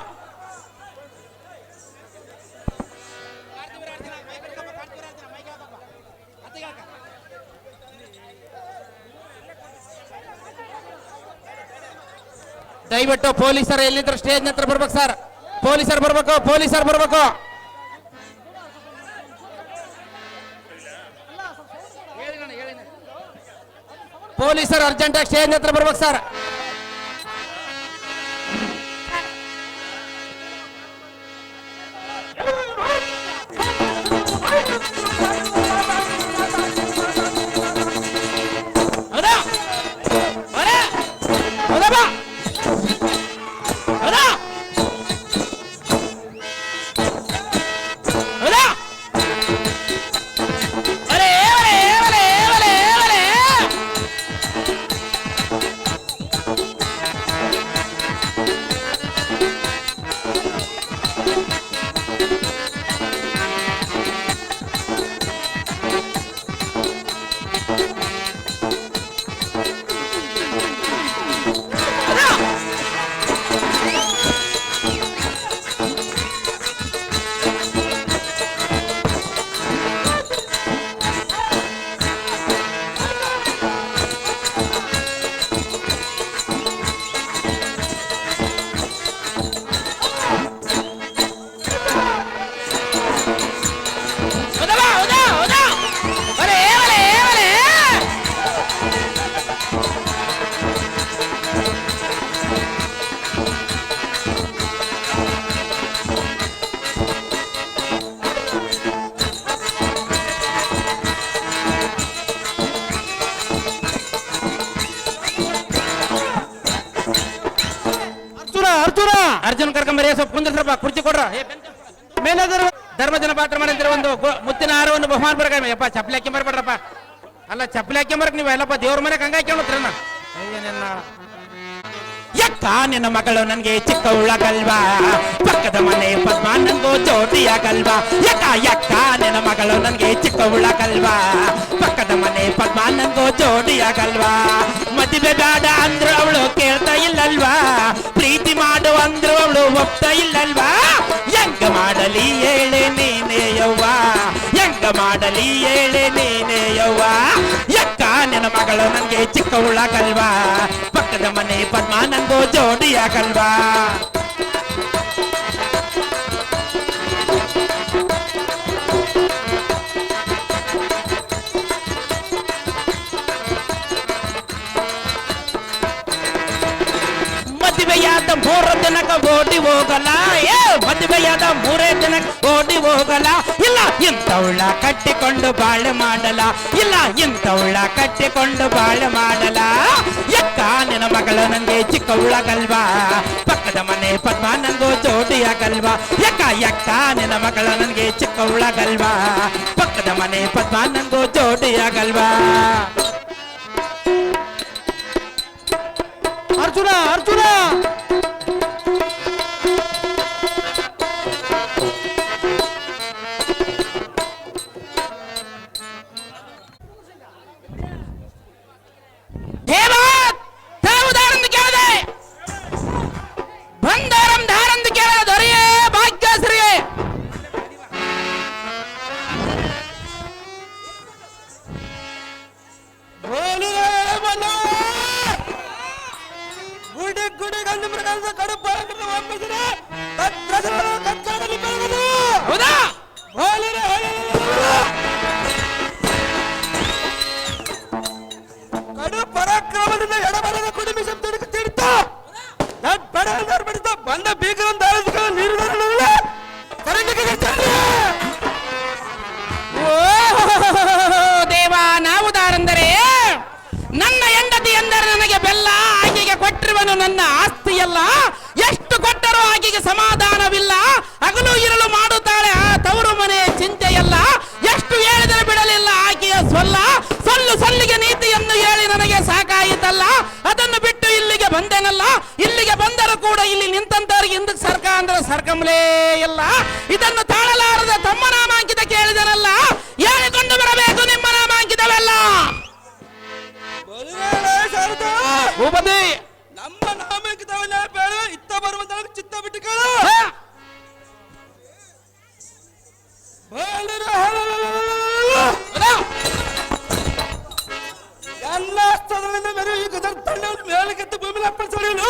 ದಯವಿಟ್ಟು ಪೊಲೀಸರು ಎಲ್ಲಿದ್ರು ಸ್ಟೇಜ್ ಹತ್ರ ಬರ್ಬೇಕು ಸರ್. ಪೊಲೀಸರು ಬರ್ಬೇಕು. ಪೊಲೀಸರು ಅರ್ಜೆಂಟ್ ಆಗಿ ಸ್ಟೇಜ್ ಹತ್ರ ಬರ್ಬೇಕು ಸರ್. ಅರ್ಜುನ ಅರ್ಜುನ್ ಕರ್ಕೊಂಬರಿ ಸ್ವಲ್ಪ ಕುಂದ್ರ ಸ್ವಲ್ಪ ಕುರ್ಚಿ ಕೊಡ್ರ ಮೇಲಾದರೂ ಧರ್ಮಜನ ಪಾತ್ರ ಮಾಡಿದ್ರೆ ಒಂದು ಮುತ್ತಿನ ಹಾರವನ್ನು ಬಹುಮಾನ ಬರ್ಕ ಯಪ್ಪ ಚಪ್ಪಲಿ ಹಾಕಿ ಬರ್ಬೇಡ್ರಪ್ಪ ಅಲ್ಲ ಚಪ್ಪಲಿ ಹಾಕಿ ಬರ್ಕ ನೀವು ಎಲ್ಲಪ್ಪ ದೇವ್ರ ಮನೆ ಹಂಗ ಕೇಳತ್ರನ ಯಕ್ಕ ನಿನ್ನ ಮಗಳು ನನ್ಗೆ ಚಿಕ್ಕವಳಗಲ್ವಾ ಪಕ್ಕದ ಮನೆ ಪದ್ಮ ನಂಗೋ ಜೋಡಿಯಾಗಲ್ವಾ ಯಕ್ಕ ಯಕ್ಕ ನಿನ್ನ ಮಗಳು ನನ್ಗೆ ಚಿಕ್ಕವಳಗಲ್ವಾ ಪಕ್ಕದ ಮನೆ ಪದ್ಮ ನಂಗೋ ಜೋಡಿಯಾಗಲ್ವಾ ಮದುವೆ ಬೇಡ ಅಂದ್ರು ಅವಳು ಕೇಳ್ತಾ ಇಲ್ಲಲ್ವಾ ಪ್ರೀತಿ ಮಾಡು ಅಂದ್ರು ಅವಳು ಒಪ್ತಾ ಇಲ್ಲಲ್ವಾ ಹೆಂಗ ಮಾಡಲಿ ಹೇಳೆ ನೀನೇ ಯವ್ವ ಹೆಂಗ ಮಾಡಲಿ ಹೇಳೆ ನೀನೇ ಯವ್ವ ಯಕ್ಕ ನಿನ್ನ ಮಗಳು ನನ್ಗೆ ಚಿಕ್ಕವಳಗಲ್ವಾ ಪಕ್ಕದ ಮನೆ ಪದ್ಮ ನಂಗೋ ಜೋಡಿಯಾಗಲ್ವಾ ಮದುವೆಯಾದ 3 ದಿನಕ್ಕೆ ಓಡಿ ಹೋಗಲ್ಲ ಮದುವೆಯಾದ 3 ದಿನಕ್ಕೆ ಓಡಿ ಹೋಗಲ್ಲ ಇಲ್ಲ ಇಂಥವಳ ಕಟ್ಟಿಕೊಂಡು ಬಾಳೆ ಮಾಡಲ್ಲ ಇಲ್ಲ ಇಂಥವಳ ಕಟ್ಟಿಕೊಂಡು ಬಾಳೆ ಮಾಡಲ್ಲ ಯಕ್ಕ ನಿನ್ನ ಮಗಳು ನಂಗೆ ಚಿಕ್ಕವಳಗಲ್ವಾ ಪಕ್ಕದ ಮನೆ ಪದ್ಮ ನಂಗೋ ಜೋಡಿಯಾಗಲ್ವಾ ಯಕ್ಕ ಯಕ್ಕ ನಿನ್ನ ಮಗಳು ನನಗೆ ಚಿಕ್ಕವಳಗಲ್ವಾ ಪಕ್ಕದ ಮನೆ ಪದ್ಮ ನಂಗೋ ಜೋಡಿಯಾಗಲ್ವಾ ಅರ್ಜುನ ಅರ್ಜುನ ಬಂದಾರಂ ಧಾರಂದು ಕೇಳ ದೊರೆಯೇ ಭಾಗ್ಯಶ್ರೀಯೇ ಗುಡಿ ಗುಡಿ ಗಂಡು ಮೃಗದ ಕಡುಬ ಹೌದಾ ಕಡು ಪರಾಕ್ರಮದಿಂದ ಎಡಬಲದ ಕುಡಿಮಿ ಶಬ್ದ ತಿಡ್ತ ಬಡಿತ ಬಂದ ಬೀಗರಂತ ನೀರು ದೇವ ನಾವುದಾರೆಂದರೆ ನನ್ನ ಹೆಂಡತಿ ಎಂದರೆ ನನಗೆ ಬೆಲ್ಲ ಆಕೆಗೆ ಕೊಟ್ಟಿರುವನು ನನ್ನ ಆಸ್ತಿಯಲ್ಲ ಎಷ್ಟು ಕೊಟ್ಟರೂ ಆಕೆಗೆ ಸಮಾಧಾನವಿಲ್ಲ ಹಗಲು ಇರಲು ಮಾಡುತ್ತಾಳೆ ಆ ತವರು ಮನೆ ಚಿಂತೆಯಲ್ಲ ಎಷ್ಟು ಹೇಳಿದರೆ ಬಿಡಲಿಲ್ಲ ಆಕೆಯ ಸೊಲ್ಲಿಗೆ ನೀತಿಯನ್ನು ಹೇಳಿ ನನಗೆ ಸಾಕಾಯಿತಲ್ಲ ಅದನ್ನು ಬಿಟ್ಟು ಇಲ್ಲಿಗೆ ಬಂದೆನಲ್ಲ ಇಲ್ಲಿಗೆ ಬಂದರೂ ಕೂಡ ಇಲ್ಲಿ ನಿಂತಂತವರಿಗೆ ಹಿಂದಕ್ಕೆ ಸರ್ಕ ಅಂದ್ರೆ ಸರ್ಕಂಬ್ಲೇ ಇಲ್ಲ ಇದನ್ನು ತಾಳಲಾರದ ತಮ್ಮ ನಾಮಾಂಕಿತ ಕೇಳಿದನಲ್ಲ ಹೇಳಿಕೊಂಡು ಬರಬೇಕು ನಿಮ್ಮ ನಾಮಾಂಕಿತವೆಲ್ಲ ಭೂಪತಿ ನಮ್ಮ ನಾಮಾಂಕಿತವನ್ನ ಬೇಡ ಇತ್ತ ಬರುವಂತ ಚಿತ್ತ ಬಿಟ್ಟು ಕೇಳು ಎಲ್ಲ ಸ್ಥಳಗಳಿಂದ ಮೇರೆ ಈ ಗದರ್ ತಂಡವನ್ನು ಮೇಲಕ್ಕೆತ್ತು ಭೂಮಿಲಿ ಅಪ್ಪಳಿಸಲು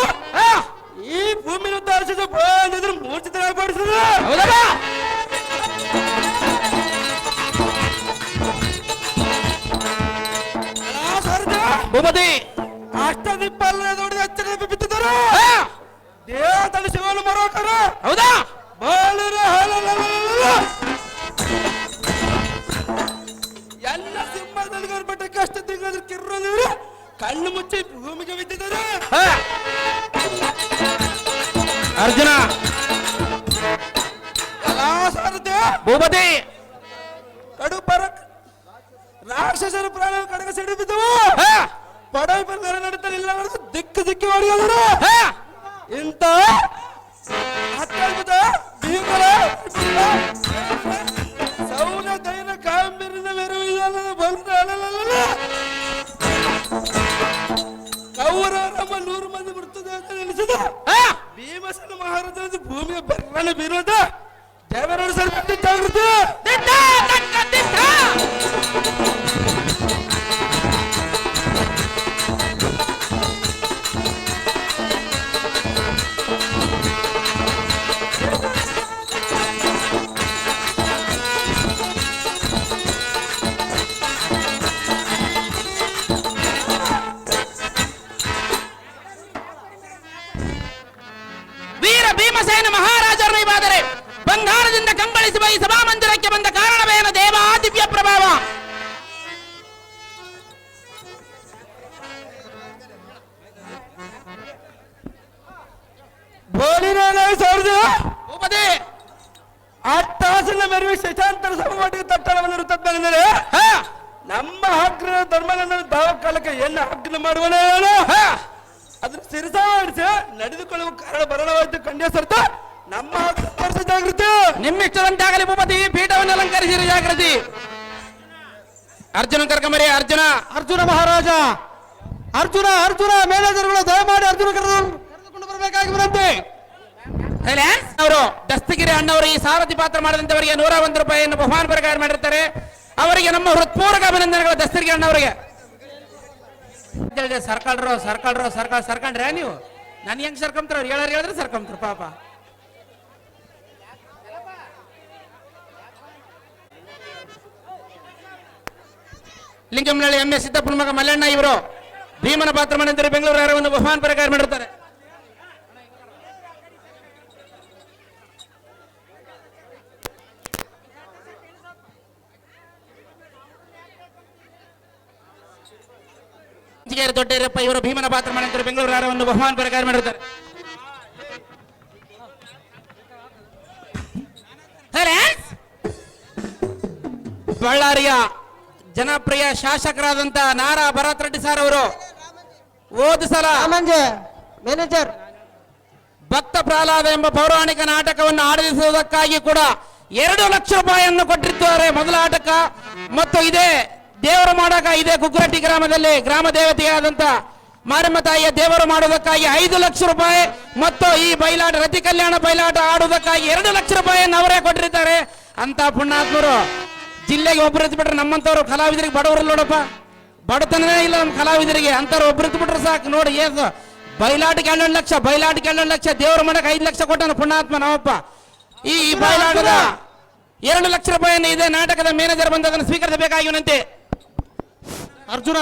ಈ ಭೂಮಿನ ಉದ್ದಾರಿಸಿದ ಬಂದಿದ್ರೆ ಮೂರ್ಛಿತರಾಗ್ಬಡಿಸಿದ ಭೂಪತಿ ಅಷ್ಟದಿಪ್ಪಲ್ಲ ದೊಡ್ಡ ಎಚ್ಚರ ಬಿತ್ತಿದ್ದಾರೆ ದೇವತಲ್ಲಿ ಶಿವನ ಮರೋಕರ ಹೌದಾ ಎಲ್ಲ ಸಿಂಹದಲ್ಲಿ ಗರ್ಭಟಕ್ಕೆ ಅಷ್ಟ ತಿಂಗಳು ಕಿರ್ರಲಿದ್ರು ಕಣ್ಣು ಮುಚ್ಚಿ ಭೂಮಿಗೆ ಬಿದ್ದಿದ್ದಾರೆ ಅರ್ಜುನ ಸಾರಥಿ ಭೂಪತಿ ಕಡು ಪರಕ್ ರಾಕ್ಷಸರ ಪ್ರಾಣ ಕಡಗ ಸಿಡಿ ಬಿದ್ದವು ಪಡೈ ಬಂದರೆ ನಡೀತಾರೆ ಇಲ್ಲ ದಿಕ್ಕು ದಿಕ್ಕಿ ಹೊಡೆಯೋದ್ರು ಇಂತ ಅತ್ಯದ್ಭುತ ಭೀಮರ ಸೌನ ದೈನ ಕಾಂಬಿರಿನ ಮೆರುವಿದ ಬಂದ ಕೌರವರಮ್ಮ 100 ಮಂದಿ ಮೃತದೇಹ ಅಂತ ನೆನೆಸಿದ ಭೀಮಸೇನ ಮಹಾರಾಜನ ಭೂಮಿಯ ಬೆರಣ ಬೀರೋದ ದೇವರನ್ನು ಸರಿಪಟ್ಟು ಜಾಗೃತಿ ವೀರ ಭೀಮಸೇನ ಮಹಾರಾಜರು ನೀವಾದರೆ ಬಂಗಾರದಿಂದ ಕಂಬಳಿಸುವ ಈ ಸಭಾಮಂದಿರಕ್ಕೆ ಬಂದ ಕಾರಣವೇನು ದೇವ ದಿವ್ಯ ಪ್ರಭಾವ ಭೂಪತಿ ಅಟ್ಟಾಸನ ಮೆರವಿ ಶಶಾಂತರ ಸಮವಾಟಿಗೆ ತಟ್ಟಣವನ್ನು ತಪ್ಪನೆಂದರೆ ಹಾ ನಮ್ಮ ಅಗ್ರ ಧರ್ಮಗಳನ್ನು ದಾವಕಾಲಕ್ಕೆ ಎನ್ನ ಅಗ್ನ ಮಾಡುವನೇ ಹಾ ಅದನ್ನು ಸಿರಿಸಾಡಿಸಿ ನಡೆದುಕೊಳ್ಳುವ ಕಾರಣ ಬರಣವಾದ ಕಂಡ್ಯ ಸರ್ತ ನಮ್ಮ ವರ್ಷ ಜಾಗೃತಿ ನಿಮ್ಮಿಷ್ಟದಂತಾಗಲಿ ಭೂಪತಿ ಪೀಠವನ್ನು ಅಲಂಕರಿಸಿರಿ ಜಾಗೃತಿ ಅರ್ಜುನ ಕರ್ಕಮರಿ ಅರ್ಜುನ ಅರ್ಜುನ ಮಹಾರಾಜ ಅರ್ಜುನ ಅರ್ಜುನ ಮೇಲಾಜರುಗಳು ದಯಮಾಡಿ ಅರ್ಜುನ ಕರೆದುಕೊಂಡು ಬರಬೇಕಾಗಿ ಬರುತ್ತೆ ಅವರು ದಸ್ತಗಿರಿ ಅಣ್ಣವರು ಈ ಸಾರಥಿ ಪಾತ್ರ ಮಾಡಿದಂತವರಿಗೆ 101 ರೂಪಾಯಿಯನ್ನು ಬಹುಮಾನ ಪ್ರಕಾರ ಮಾಡಿರ್ತಾರೆ. ಅವರಿಗೆ ನಮ್ಮ ಹೃತ್ಪೂರ್ವಕ ಅಭಿನಂದನೆಗಳು ದಸ್ತಗಿರಿ ಅಣ್ಣವರಿಗೆ. ಸರ್ಕಳ್ರೆ ನೀವು ನನ್ ಹೆಂಗ್ ಸರ್ಕಂತ್ರ ಅವ್ರು ಹೇಳಿದ್ರೆ ಸರ್ಕಂತ್ರ ಪಾಪ. ಲಿಂಗಂನಳ್ಳಿ ಎಂ ಎಸ್ ಸಿದ್ದಪ್ಪನ ಮಗ ಮಲ್ಲಣ್ಣ ಇವರು ಭೀಮನ ಪಾತ್ರ ಮಾಡಿದಂತಾರೆ. ಬೆಂಗಳೂರು ಯಾರವನ್ನು ಬಹುಮಾನ ಪ್ರಕಾರ ಮಾಡಿರ್ತಾರೆ. ದೊಡ್ಡರಪ್ಪ ಇವರು ಭೀಮನ ಪಾತ್ರ ಮಾಡಿದಂತಾರೆ. ಬೆಂಗಳೂರು ಯಾರವನ್ನು ಬಹುಮಾನ ಪ್ರಕಾರ ಮಾಡಿರ್ತಾರೆ. ಬಳ್ಳಾರಿಯ ಜನಪ್ರಿಯ ಶಾಸಕರಾದಂತ ನಾರಾ ಭರತ್ ರೆಡ್ಡಿ ಸರ್ ಅವರು ಹೋದ ಸಲ ಮ್ಯಾನೇಜರ್ ಭಕ್ತ ಪ್ರಹ್ಲಾದ ಎಂಬ ಪೌರಾಣಿಕ ನಾಟಕವನ್ನು ಆಡಳಿಸುವುದಕ್ಕಾಗಿ ಕೂಡ 2 ಲಕ್ಷ ರೂಪಾಯಿಯನ್ನು ಕೊಟ್ಟಿರ್ತಾರೆ ಮೊದಲ ಆಟಕ. ಮತ್ತು ಇದೇ ದೇವರು ಮಾಡಾಕ ಇದೇ ಕುಕ್ಕರಟ್ಟಿ ಗ್ರಾಮದಲ್ಲಿ ಗ್ರಾಮ ದೇವತೆಯಾದಂತ ಮಾರಮ್ಮ ತಾಯಿಯ ದೇವರು ಮಾಡುವುದಕ್ಕಾಗಿ 5 ಲಕ್ಷ ರೂಪಾಯಿ ಮತ್ತು ಈ ಬಯಲಾಟ ರತಿ ಕಲ್ಯಾಣ ಬಯಲಾಟ ಆಡುವುದಕ್ಕಾಗಿ 2 ಲಕ್ಷ ರೂಪಾಯಿಯನ್ನು ಅವರೇ ಕೊಟ್ಟಿರ್ತಾರೆ. ಅಂತ ಪುಣ್ಯಾತ್ಮರು ಜಿಲ್ಲೆಗೆ ಒಬ್ಬರು ಇದ್ಬಿಟ್ರೆ ನಮ್ಮಂತವ್ರು ಕಲಾವಿದರಿಗೆ ಬಡವರು ನೋಡಪ್ಪ, ಬಡತನೇ ಇಲ್ಲ ನಮ್ಮ ಕಲಾವಿದರಿಗೆ. ಅಂತವ್ರು ಒಬ್ಬರು ಇದ್ಬಿಟ್ರೆ ಸಾಕು ನೋಡಿ. ಏನು ಬಯಲಾಟಕ್ಕೆ 12 ಲಕ್ಷ, ಬಯಲಾಟಕ್ಕೆ 12 ಲಕ್ಷ, ದೇವರು ಮಾಡಕ್ಕೆ 5 ಲಕ್ಷ ಕೊಟ್ಟನು ಪುಣ್ಯಾತ್ಮ ನಮ್ಮಪ್ಪ. ಈ ಬಯಲಾಟದ 2 ಲಕ್ಷ ರೂಪಾಯಿಯನ್ನು ಇದೇ ನಾಟಕದ ಮ್ಯಾನೇಜರ್ ಬಂದು ಅದನ್ನು ಸ್ವೀಕರಿಸಬೇಕಾಗಿವನಂತೆ. ಅರ್ಜುನ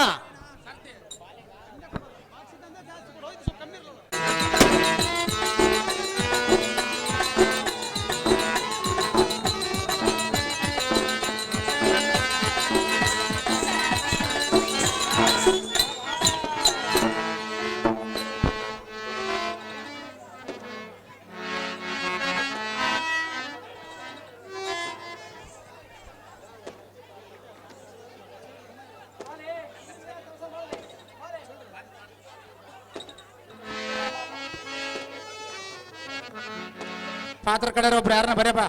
ಪಾತ್ರ ಕಡೆ ಒಬ್ರು ಯಾರನ್ನ ಬರೇಪ.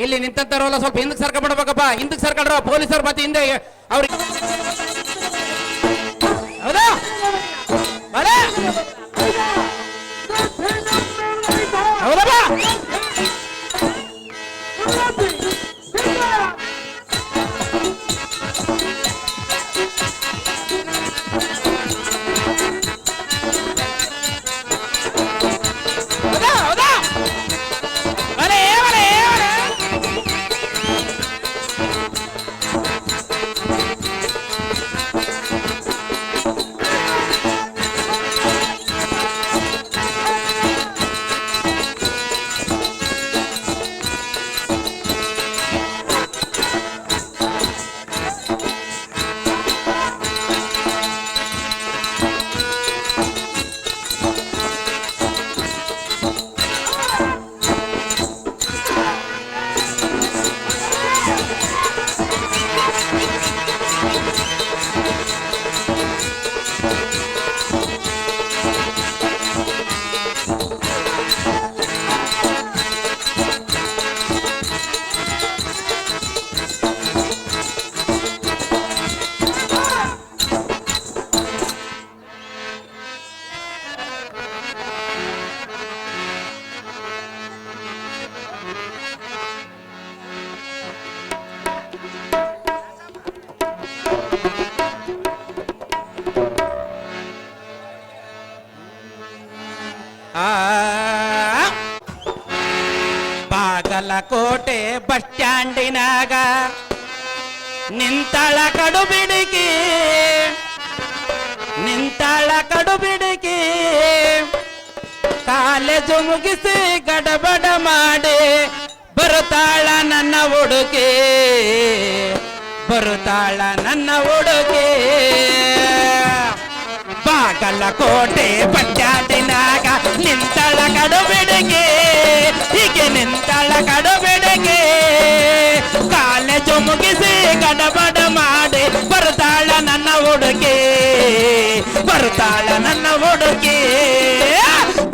ಇಲ್ಲಿ ನಿಂತಂತವ್ರಲ್ಲ ಸ್ವಲ್ಪ ಹಿಂದಕ್ಕೆ ಸರ್ಕೊಂಡ್ಬಿಡ್ಬೇಕಪ್ಪ, ಹಿಂದಕ್ಕೆ ಸರ್ಕೊಂಡ್ರ ಪೊಲೀಸರು ಮತ್ತೆ ಹಿಂದೆ ಅವ್ರಿಗೆ ಹೌದಾ ಹೌದಪ್ಪ. ಬಾಗಲಕೋಟೆ ಬಸ್ ಸ್ಟ್ಯಾಂಡಿನಾಗ ನಿಂತಾಳ ಕಡುಬಿಡಿಕಿ ಕಾಲೇಜು ಮುಗಿಸಿ ಗಡಬಡ ಮಾಡಿ ಬರುತ್ತಾಳ ನನ್ನ ಹುಡುಗಿ ಬರುತ್ತಾಳ ನನ್ನ ಹುಡುಗಿ ಬಾಗಲಕೋಟೆ ಪಂಚಾಯತಿನಾಗ ನಿಂತಳ ಕಡು ಬಿಡುಗೆ ಹೀಗೆ ನಿಂತಳ ಕಡು ಬಿಡುಗೆ ಕಾಲೇಜು ಮುಗಿಸಿ ಗಡಬಡ ಮಾಡಿ ಬರ್ತಾಳ ನನ್ನ ಹುಡುಗಿ ಬರ್ತಾಳ ನನ್ನ ಹುಡುಗಿ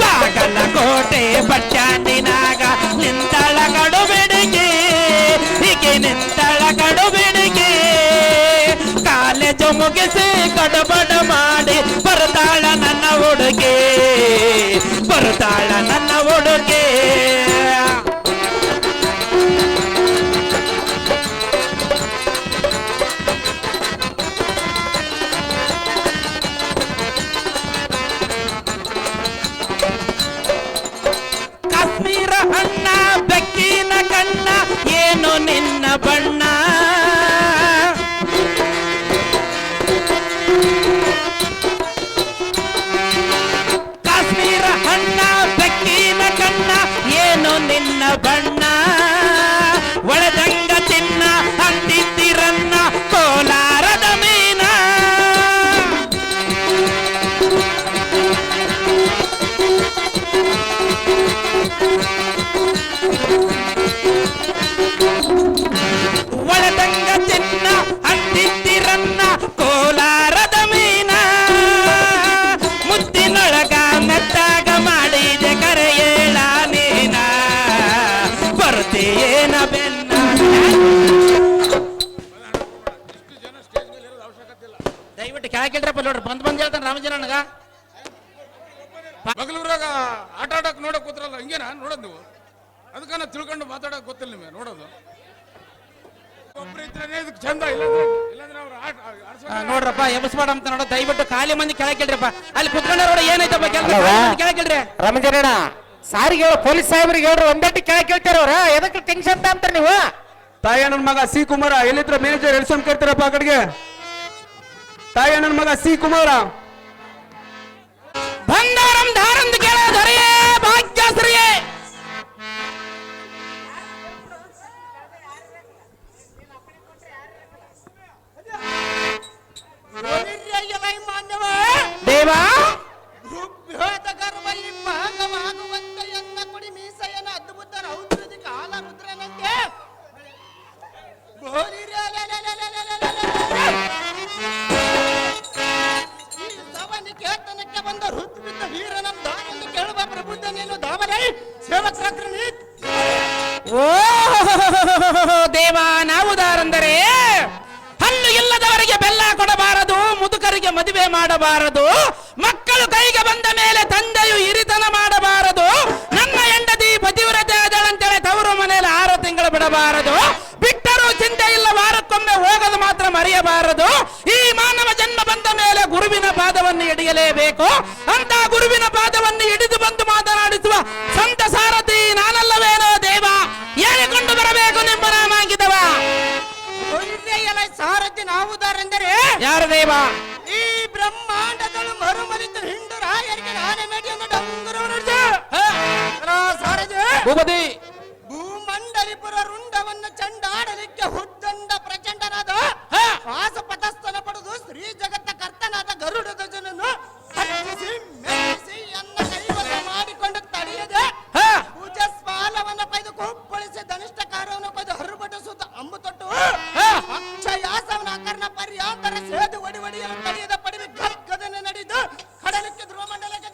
ಬಾಗಲಕೋಟೆ ಪಂಚಾಯತಿನಾಗ ನಿಂತಳ ಕಡು ಬಿಡುಗೆ ಹೀಗೆ ನಿಂತಳ ಕಡು ಬಿಡುಗೆ ಕಾಲೇಜು ಮುಗಿಸಿ ಗಡಬಡ ಮಾಡಿ ಬರ್ತಾಳ ನನ್ನ ಹುಡುಗಿ ಬರ್ತಾಳ ನನ್ನ ಹುಡುಗಿ ಕಾಶ್ಮೀರ ಅಣ್ಣ ಬೆಕ್ಕಿನ ಕಣ್ಣ ಏನು ನಿನ್ನ ಬಣ್ಣ ಕಾಶ್ಮೀರ ಅಣ್ಣ ಬೆಕ್ಕಿನ ಕಣ್ಣ ಏನು ನಿನ್ನ ಬಣ್ಣ ಒಳದಂಗ ತಿನ್ನ ಅಂತಿದ್ದಿರನ್ನ ಕೋಲಾರದ ಮೀನ ಒಳದಂಗ ತಿನ್ನ ಅಂತಿದ್ದಿರನ್ನ ಕೋಲಾರದ ಮೀನ ಮುತ್ತಿನೊಳಗ ಮೆತ್ತಾಗ ಮಾಡಿದೆ ಕರೆಯೇಳ ನೀನ ಬರ್ತೀಯೇನ ಬೆನ್ನ ದಯವಿಟ್ಟು ಕೆಳಗಿಲ್ರಪ್ಪ ನೋಡ್ರಿ ಬಂದ್ ಹೇಳ್ತಾನೆ ರಾಮಜನ ನನಗ ಬಗಲೂರಾಗ ಆಟ ಆಡಕ್ ನೋಡಕ್ ಕೂತ್ರಲ್ಲ ಹಿಂಗೇನಾ ನೋಡೋದು ನೀವು ಅದಕ್ಕ ತಿಳ್ಕೊಂಡು ಮಾತಾಡಕ್ ಗೊತ್ತಿಲ್ಲ ನಿಮಗೆ ನೋಡೋದು ಒಬ್ರು ಇದ್ರೆ ಇದಕ್ಕೆ ಚಂದ ಇಲ್ಲಾಂದ್ರೆ ಅವ್ರು ನೋಡ್ರಪ್ಪ ಎಬ್ಸ್ಬೇಡ ಅಂತ ನೋಡ ದಯವಿಟ್ಟು ಖಾಲಿ ಮಂದಿ ಕೆಳಗಿಲ್ರಪ್ಪ ಅಲ್ಲಿ ಕುತ್ಕೊಂಡವ್ರ ಏನೈತಪ್ಪ ಕೆಳಗಿಲ್ರಿ ರಾಮಚರಣ ಸಾರಿಗೆ ಹೇಳು ಪೊಲೀಸ್ ಸಾಹೇಬ್ರಿಗೆ ಹೇಳ್ರಿ ಒಂದಟ್ಟಿ ಕೆಳಗೆ ಕೇಳ್ತಾರ ಅವ್ರ ಎದಕ್ಕೆ ಟೆನ್ಷನ್ ಅಂತಾರೆ ನೀವು ತಾಯಣ್ಣನ ಮಗ ಸಿ ಕುಮಾರ ಎಲ್ಲಿದ್ರ ಮ್ಯಾನೇಜರ್ ಎಳ್ಸೊಂಡ್ ಕರ್ತಾರಪ್ಪ ಆ ಕಡೆಗೆ ತಾಯಣ್ಣನ ಮಗ ಸಿ ಕುಮಾರ ಬಂದವರಂ ಧಾರಂದು ಕೇಳ ದೊರೆಯೇ ಭಾಗ್ಯಶ್ರೀಯೇ ದೇವಾ ಕೇತನಕ್ಕೆ ಬಂದ ಋತ್ವಿದ್ದ ವೀರನಂ ದಾನಂದು ಕೇಳುವ ಪ್ರಬುದ್ಧ ನೀನು ದಾಮರೈ ಸೇವಕರಾತ್ರ ಓ ದೇವ ನಾವುದಾರಂದರೆ ಹಲ್ಲು ಇಲ್ಲದವರಿಗೆ ಬೆಲ್ಲ ಕೊಡಬಾರದು ಮುದುಕರಿಗೆ ಮದುವೆ ಮಾಡಬಾರದು ಮಕ್ಕಳು ಕೈಗೆ ಬಂದ ಮೇಲೆ ತಂದೆಯು ಹಿರಿತನ ಮಾಡಬಾರದು ನನ್ನ ಹೆಂಡತಿ ಪತಿವ್ರತೆ ಆದಳಂತೇಳಿ ತವರು ಮನೆಯಲ್ಲಿ 6 ತಿಂಗಳು ಬಿಡಬಾರದು ಬಿಟ್ಟರೂ ಚಿಂತೆ ಇಲ್ಲ ವಾರಕ್ಕೊಮ್ಮೆ ಹೋಗಲು ಮಾತ್ರ ಮರೆಯಬಾರದು ಈ ಮಾನವ ಜನ್ಮ ಬಂದ ಮೇಲೆ ಗುರುವಿನ ಪಾದವನ್ನು ಹಿಡಿಯಲೇಬೇಕು ಅಂತ ಗುರುವಿನ ಪಾದವನ್ನು ಹಿಡಿದು ಬಂದು ಮಾತನಾಡಿಸುವ ಸಂತ ಸಾರಥಿ ನಾನಲ್ಲವೇನೋ ದೇವ ಹೇಳಿಕೊಂಡು ಬರಬೇಕು ನಿಮ್ಮ ನಾಮಾಂಕಿತವ ಸಾರಥಿ ನಾವುದಾರೆಂದರೆ ಯಾರು ದೇವ ಈ ಬ್ರಹ್ಮಾಂಡಗಳು ಮರುಮರಿತು ಹಿಂಡು ರಾಯರಿಗೆ ನಾನೇ ಮೇಡಿಯನ್ನು ಡಂಗುರವನ್ನು ಸಾರಥಿ ಭೂಪತಿ ಭೂಮಂಡಲಿಪುರ ರುಂಡವನ್ನು ಚಂಡಾಡಲಿಕ್ಕೆ ಹುದ್ದಂಡ ಪ್ರಚಂಡನಾದ ವಾಸಪಥಸ್ಥನ ಪಡೆದು ಶ್ರೀ ಜಗತ್ತ ಕರ್ತನಾದ ಗರುಡ ಧ್ವಜನನ್ನು ಹತ್ತಿಸಿ ಮೆಚ್ಚಿಸಿ ಅನ್ನ ಕೈವಶ ಮಾಡಿಕೊಂಡು ತಡೆಯದೆ ಭುಜ ಸ್ವಾಲವನ್ನು ಕೊಯ್ದು ಕುಪ್ಪಳಿಸಿ ಧನಿಷ್ಠ ಕಾರ್ಯವನ್ನು ಕೊಯ್ದು ಹರುಬಟ ಸುತ್ತ ಅಂಬು ತೊಟ್ಟು ಅಕ್ಷಯಾಸವನ ಅಕರ್ಣ ಪರ್ಯಾಂತರ ಸೇದು ಒಡಿಯಲು ತಡೆಯದ ಪಡಿವಿ ಗದ್ಗದನ್ನು ನಡೆದು ಕಡಲಕ್ಕೆ ಧ್ರುವಮಂಡಲಕ್ಕೆ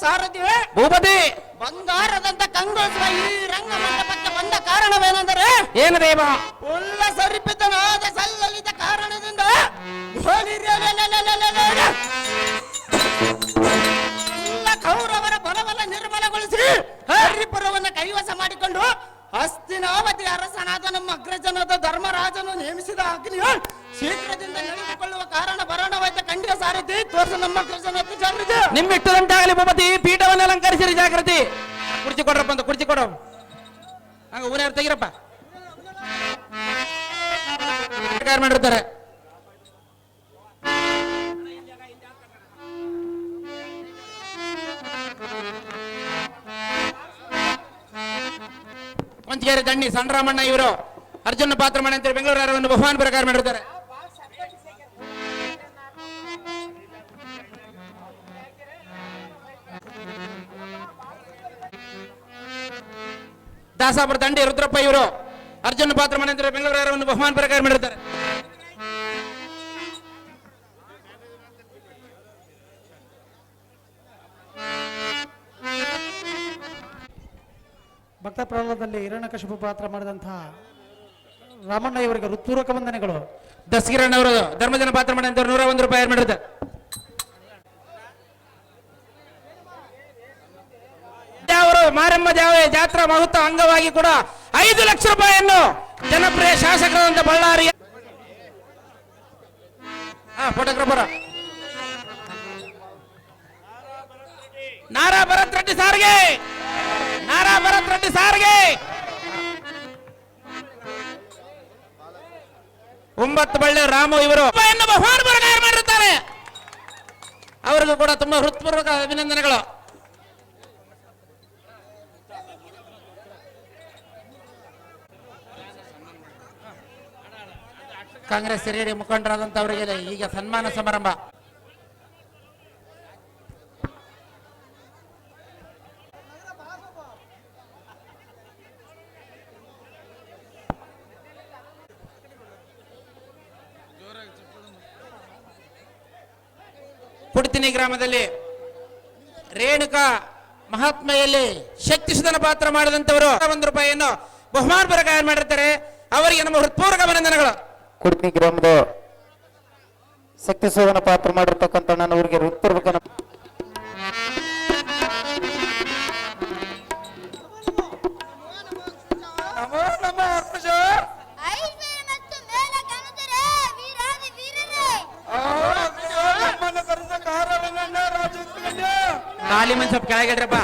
ಸಾರಥಿ ಭೂಪತಿ ಬಂಗಾರದಂತ ಕಂಗೊಳಿಸುವ ಈ ರಂಗ ಮಂಟಪಕ್ಕೆ ಬಂದ ಕಾರಣವೇನೆಂದರೆ ಏನು ದೇವ ಉಲ್ಲಸರಿಪಿತನಾದ ಸಲ್ಲಲಿತ ಕಾರಣದಿಂದ ಎಲ್ಲ ಕೌರವರ ಬಲವನ್ನ ನಿರ್ಮಲಗೊಳಿಸಿ ಹರಿಪುರವನ್ನು ಕೈವಶ ಮಾಡಿಕೊಂಡು ಹಸ್ತಿನಾವತಿ ಅರಸನಾದ ನಮ್ಮ ಅಗ್ರಜನಾದ ಧರ್ಮರಾಜನು ನೇಮಿಸಿದ ಅಗ್ನಿಯು ಶೀಘ್ರದಿಂದ ನಡೆದುಕೊಳ್ಳುವ ಕಾರಣ ಬರೋಣವಾಯ್ತ ಖಂಡಿತ ಸಾರಥಿ ತೋರಿಸ ನಮ್ಮ ಅಗ್ರಜನ ಜಾಗೃತಿ ನಿಮ್ಮಿಷ್ಟದಂತಾಗಲಿ ಭೂಪತಿ ಪೀಠವನ್ನು ಅಲಂಕರಿಸಿರಿ ಜಾಗೃತಿ ಕುರ್ಚಿ ಕೊಡ್ರಪ್ಪ ಅಂತ ಕುರ್ಚಿ ಕೊಡು ಹಂಗ ಊನೇರು ತೆಗಿರಪ್ಪ ಮಾಡಿರ್ತಾರೆ ಪಂಚಗೇರಿ ದಂಡಿ ಸಂಡ್ರಾಮಣ್ಣ ಇವರು ಅರ್ಜುನ ಪಾತ್ರ ಮಾಡಿ ಅಂತ ಬೆಂಗಳೂರು ಒಂದು ಬಹುಮಾನ ಪ್ರಕಾರ ಮಾಡಿರ್ತಾರೆ ದಾಸಾಪುರ ದಂಡಿ ರುದ್ರಪ್ಪ ಇವರು ಅರ್ಜುನ ಪಾತ್ರ ಮಾಡಿ ಅಂತ ಬೆಂಗಳೂರು ಒಂದು ಬಹುಮಾನ ಪ್ರಕಾರ ಮಾಡಿರ್ತಾರೆ ಭಕ್ತ ಪ್ರಹ್ಲಾದದಲ್ಲಿ ಹಿರಣ್ಯಕಶಿಪು ಪಾತ್ರ ಮಾಡಿದಂತಹ ರಾಮಣ್ಣ ಇವರಿಗೆ ಹೃತ್ಪೂರ್ವಕ ವಂದನೆಗಳು. ದಸ್ಗಿರಣ್ಣವರು ಧರ್ಮಜನ ಪಾತ್ರ ಮಾಡಿ ಅಂತ 101 ರೂಪಾಯಿ ಮಾಡಿರ್ತಾರೆ. ಅವರು ಮಾರಮ್ಮ ಜಾವೆ ಜಾತ್ರಾ ಮಹೋತ್ಸವ ಅಂಗವಾಗಿ ಕೂಡ 5 ಲಕ್ಷ ರೂಪಾಯಿಯನ್ನು ಜನಪ್ರಿಯ ಶಾಸಕರಾದಂತ ಬಳ್ಳಾರಿ ಫೋಟೋಗ್ರಾಫರ್ ನಾರಾ ಭರತ್ ರೆಡ್ಡಿ ಸಾರಿಗೆ 9 ಬಳ್ಳಿ ರಾಮು ಇವರು ಬಹುಮಾನ ಪ್ರಕಾರ ಮಾಡಿರುತ್ತಾರೆ. ಅವರಿಗೂ ಕೂಡ ತುಂಬಾ ಹೃತ್ಪೂರ್ವಕ ಅಭಿನಂದನೆಗಳು. ಕಾಂಗ್ರೆಸ್ ಹಿರಿಯ ಮುಖಂಡರಾದಂತವರಿಗೆ ಈಗ ಸನ್ಮಾನ ಸಮಾರಂಭ. ಕುಡ್ತಿನಿ ಗ್ರಾಮದಲ್ಲಿ ರೇಣುಕಾ ಮಹಾತ್ಮೆಯಲ್ಲಿ ಶಕ್ತಿ ಸುಧನ ಪಾತ್ರ ಮಾಡಿದಂತವರು 1 ರೂಪಾಯಿಯನ್ನು ಬಹುಮಾನ ಪ್ರಕಾರ ಮಾಡಿರ್ತಾರೆ. ಅವರಿಗೆ ನಮ್ಮ ಹೃತ್ಪೂರ್ವಕ ಅಭಿನಂದನೆಗಳು. ಕುಡ್ತಿನಿ ಗ್ರಾಮದ ಶಕ್ತಿ ಸುಧನ ಪಾತ್ರ ಮಾಡಿರ್ತಕ್ಕಂಥ ನನ್ನ ಊರಿಗೆ ಹೃತ್ಪೂರ್ವಕ ಖಾಲಿ ಮನ್ ಸ್ವಲ್ಪ ಕೆಳಗಿಡ್ರಪ್ಪ.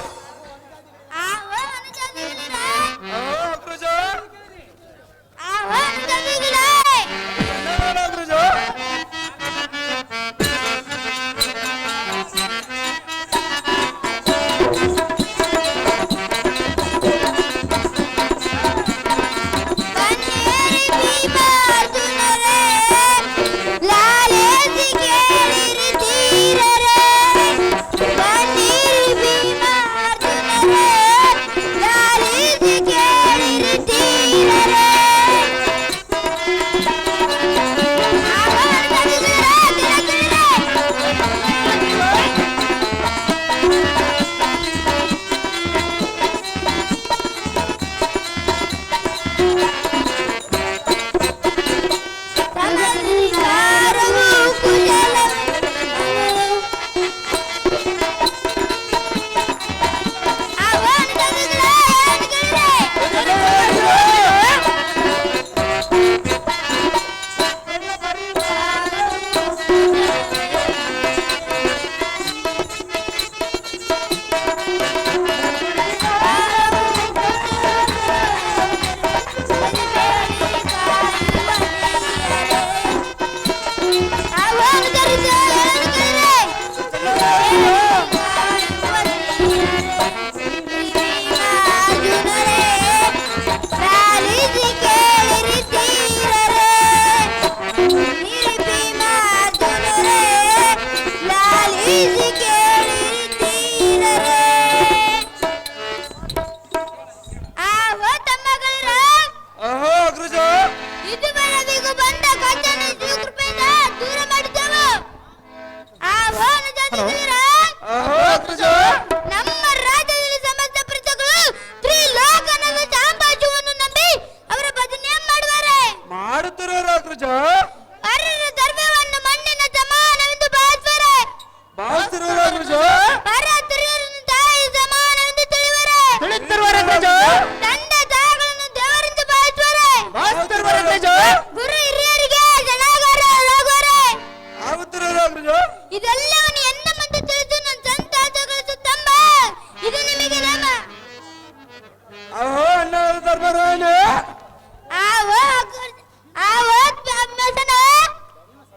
ಅಹೋ ಅಣ್ಣ ಧರ್ಮರಾಯನ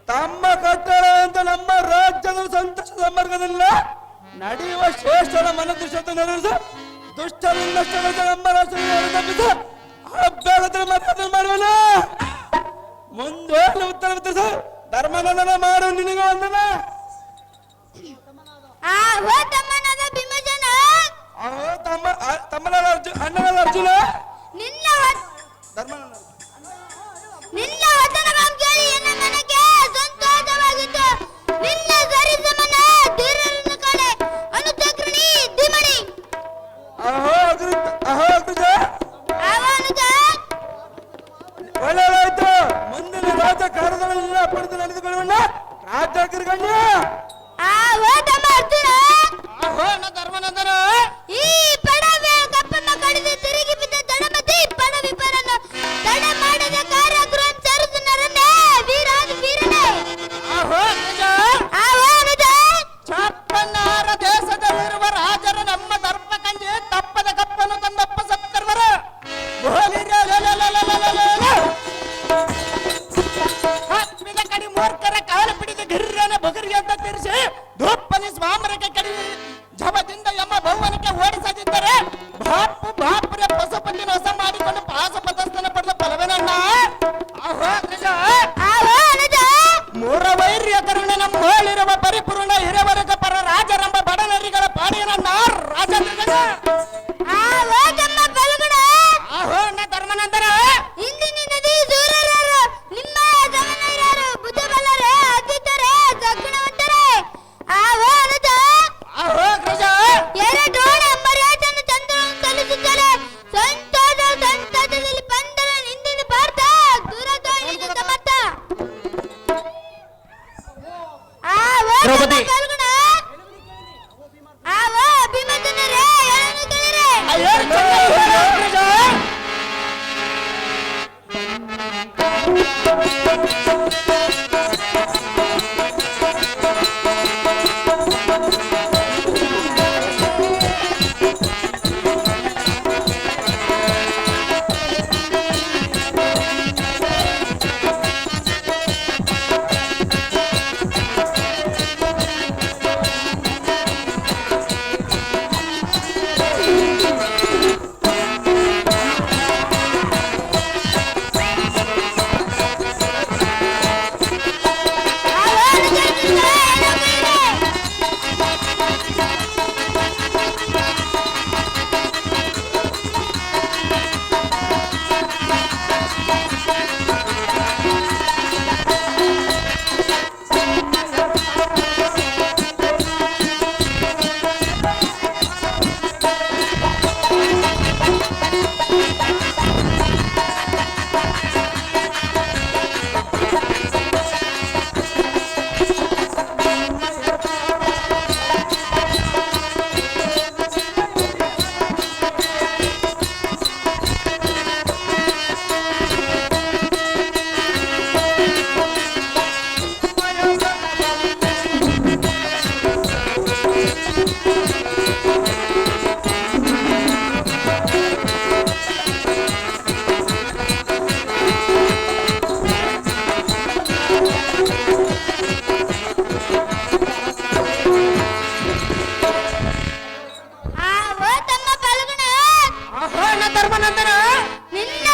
ತಮ್ಮ ಕಟ್ಟಡ ಅಂತ ನಮ್ಮ ರಾಜ್ಯದ ಸಂತೋಷದ ಮಾರ್ಗದಲ್ಲ ನಡೆಯುವ ಶ್ರೇಷ್ಠರ ಮನದೃಶ್ಯತೆ ನಡೆಸ ದುಷ್ಟರಿಂದ ನಮ್ಮ ರಾಷ್ಟ್ರ ಅಭ್ಯಾಗದಲ್ಲಿ ಮಾತಾಡ ಮಾಡುವಲ್ಲ ಮುಂದೆ ಉತ್ತರ ಉತ್ತರಿಸ ಧರ್ಮನಂದನ ಮಾಡು ನಿನಗೆ ವಂದನ. ಅಹೋ ತಮ್ಮನಾದ ಅಣ್ಣನಾದ ಅರ್ಜುನ ಧರ್ಮನಂದನ ನಿನ್ನ ವಚನಗಳನ್ನು ಕೇಳಿ ನನ್ನ ಮನಕ್ಕೆ ಸಂತೋಷವಾಗಿತ್ತು. ನಿನ್ನ ಸರಿಸಮನ ಧೀರರನ್ನು ಕಡೆ ಅನುಚಕ್ರಣಿ ಧಿಮಣಿ. ಅಹೋ ಅಗ್ರಜ ಒಳ್ಳೆಯದಾಯ್ತು. ಮುಂದಿನ ರಾಜ ಕಾರ್ಯದಲ್ಲ ಪಡೆದು ನಡೆದುಕೊಳ್ಳೋಣ ರಾಜಕೀಯ ಧರ್ಮನಂದನ ಈ ಪಡವೆ ಕಪ್ಪನ್ನು ಕಡಿದು ತಿರುಗಿ ಬಿದ್ದ ದಳಪತಿ ಪಡವಿ ಪರನ್ನು ತಡ ಮಾಡದ ಕಾರ್ಯಗೃಹ ಸರಸನರನ್ನೇ ವೀರನೇ ಚಾಪನ್ನಾರ ದೇಶದಲ್ಲಿರುವ ರಾಜರ ನಮ್ಮ ದರ್ಪ ಕಂಜೆ ತಪ್ಪದ ಕಪ್ಪನ್ನು ತಂದಪ್ಪ ಸತ್ತರ್ವರ ಹಪ್ಪಿದ ಕಡಿ ಮೂರ್ಖರ ಕಾಲು ಪಿಡಿದು ಗಿರ್ರನ ಬಗರಿಗೆ ಅಂತ ತಿರ್ಸಿ ಧೂಪನಿ ಸ್ವಾಮರಕ್ಕೆ ಕಡಿ ಜಪದಿಂದ ಎಮ್ಮ ಭವನಕ್ಕೆ ಓಡಿಸದಿದ್ದರೆ ಬಾಪುರ ಪಶುಪತಿನ ಹೊಸ ಮಾಡಿಕೊಂಡು ಪಾಸಪತಸ್ಥನ ಪಡೆದ ಫಲವೇನಣ್ಣ. ಮೂರ ವೈರ್ಯ ಕರುಣ ನಮ್ಮ ಹೋಳಿರುವ ಪರಿಪೂರ್ಣ ಹಿರವರ್ಗ ಪರ ರಾಜರಂಬ ಬಡನರಿಗಳ ಪಾಡಿಯನಣ್ಣ ರಾಜೇಂದ್ರ ಧರ್ಮನಂದನ ಇಂದಿನಿಂದೀ ಸೂರ್ಯರು ನಿಮ್ಮ ಗಮನರು ಬುದ್ಧಿಬಲ್ಲರೇ ಅತಿಥರೇ ದಕ್ಷಿಣವಂತರೇ ಎರಡು ಮರ್ಯಾದೆಯನ್ನು ಚಂದ್ರನು ಸಲ್ಲಿಸುತ್ತಾರೆ. ಸಂತೋಷದಲ್ಲಿ ಬಂದರ ನಿಂದಿನ ಭಾರತ ದೂರದೋಣಿಗೆ ಸಮರ್ಥ. ದ್ರೌಪದಿ. ಭೀಮಸೇನರೇ ಹೇಳನ್ನು ಕೇಳಿರಿ. ಧರ್ಮನಂದನ ನಿನ್ನ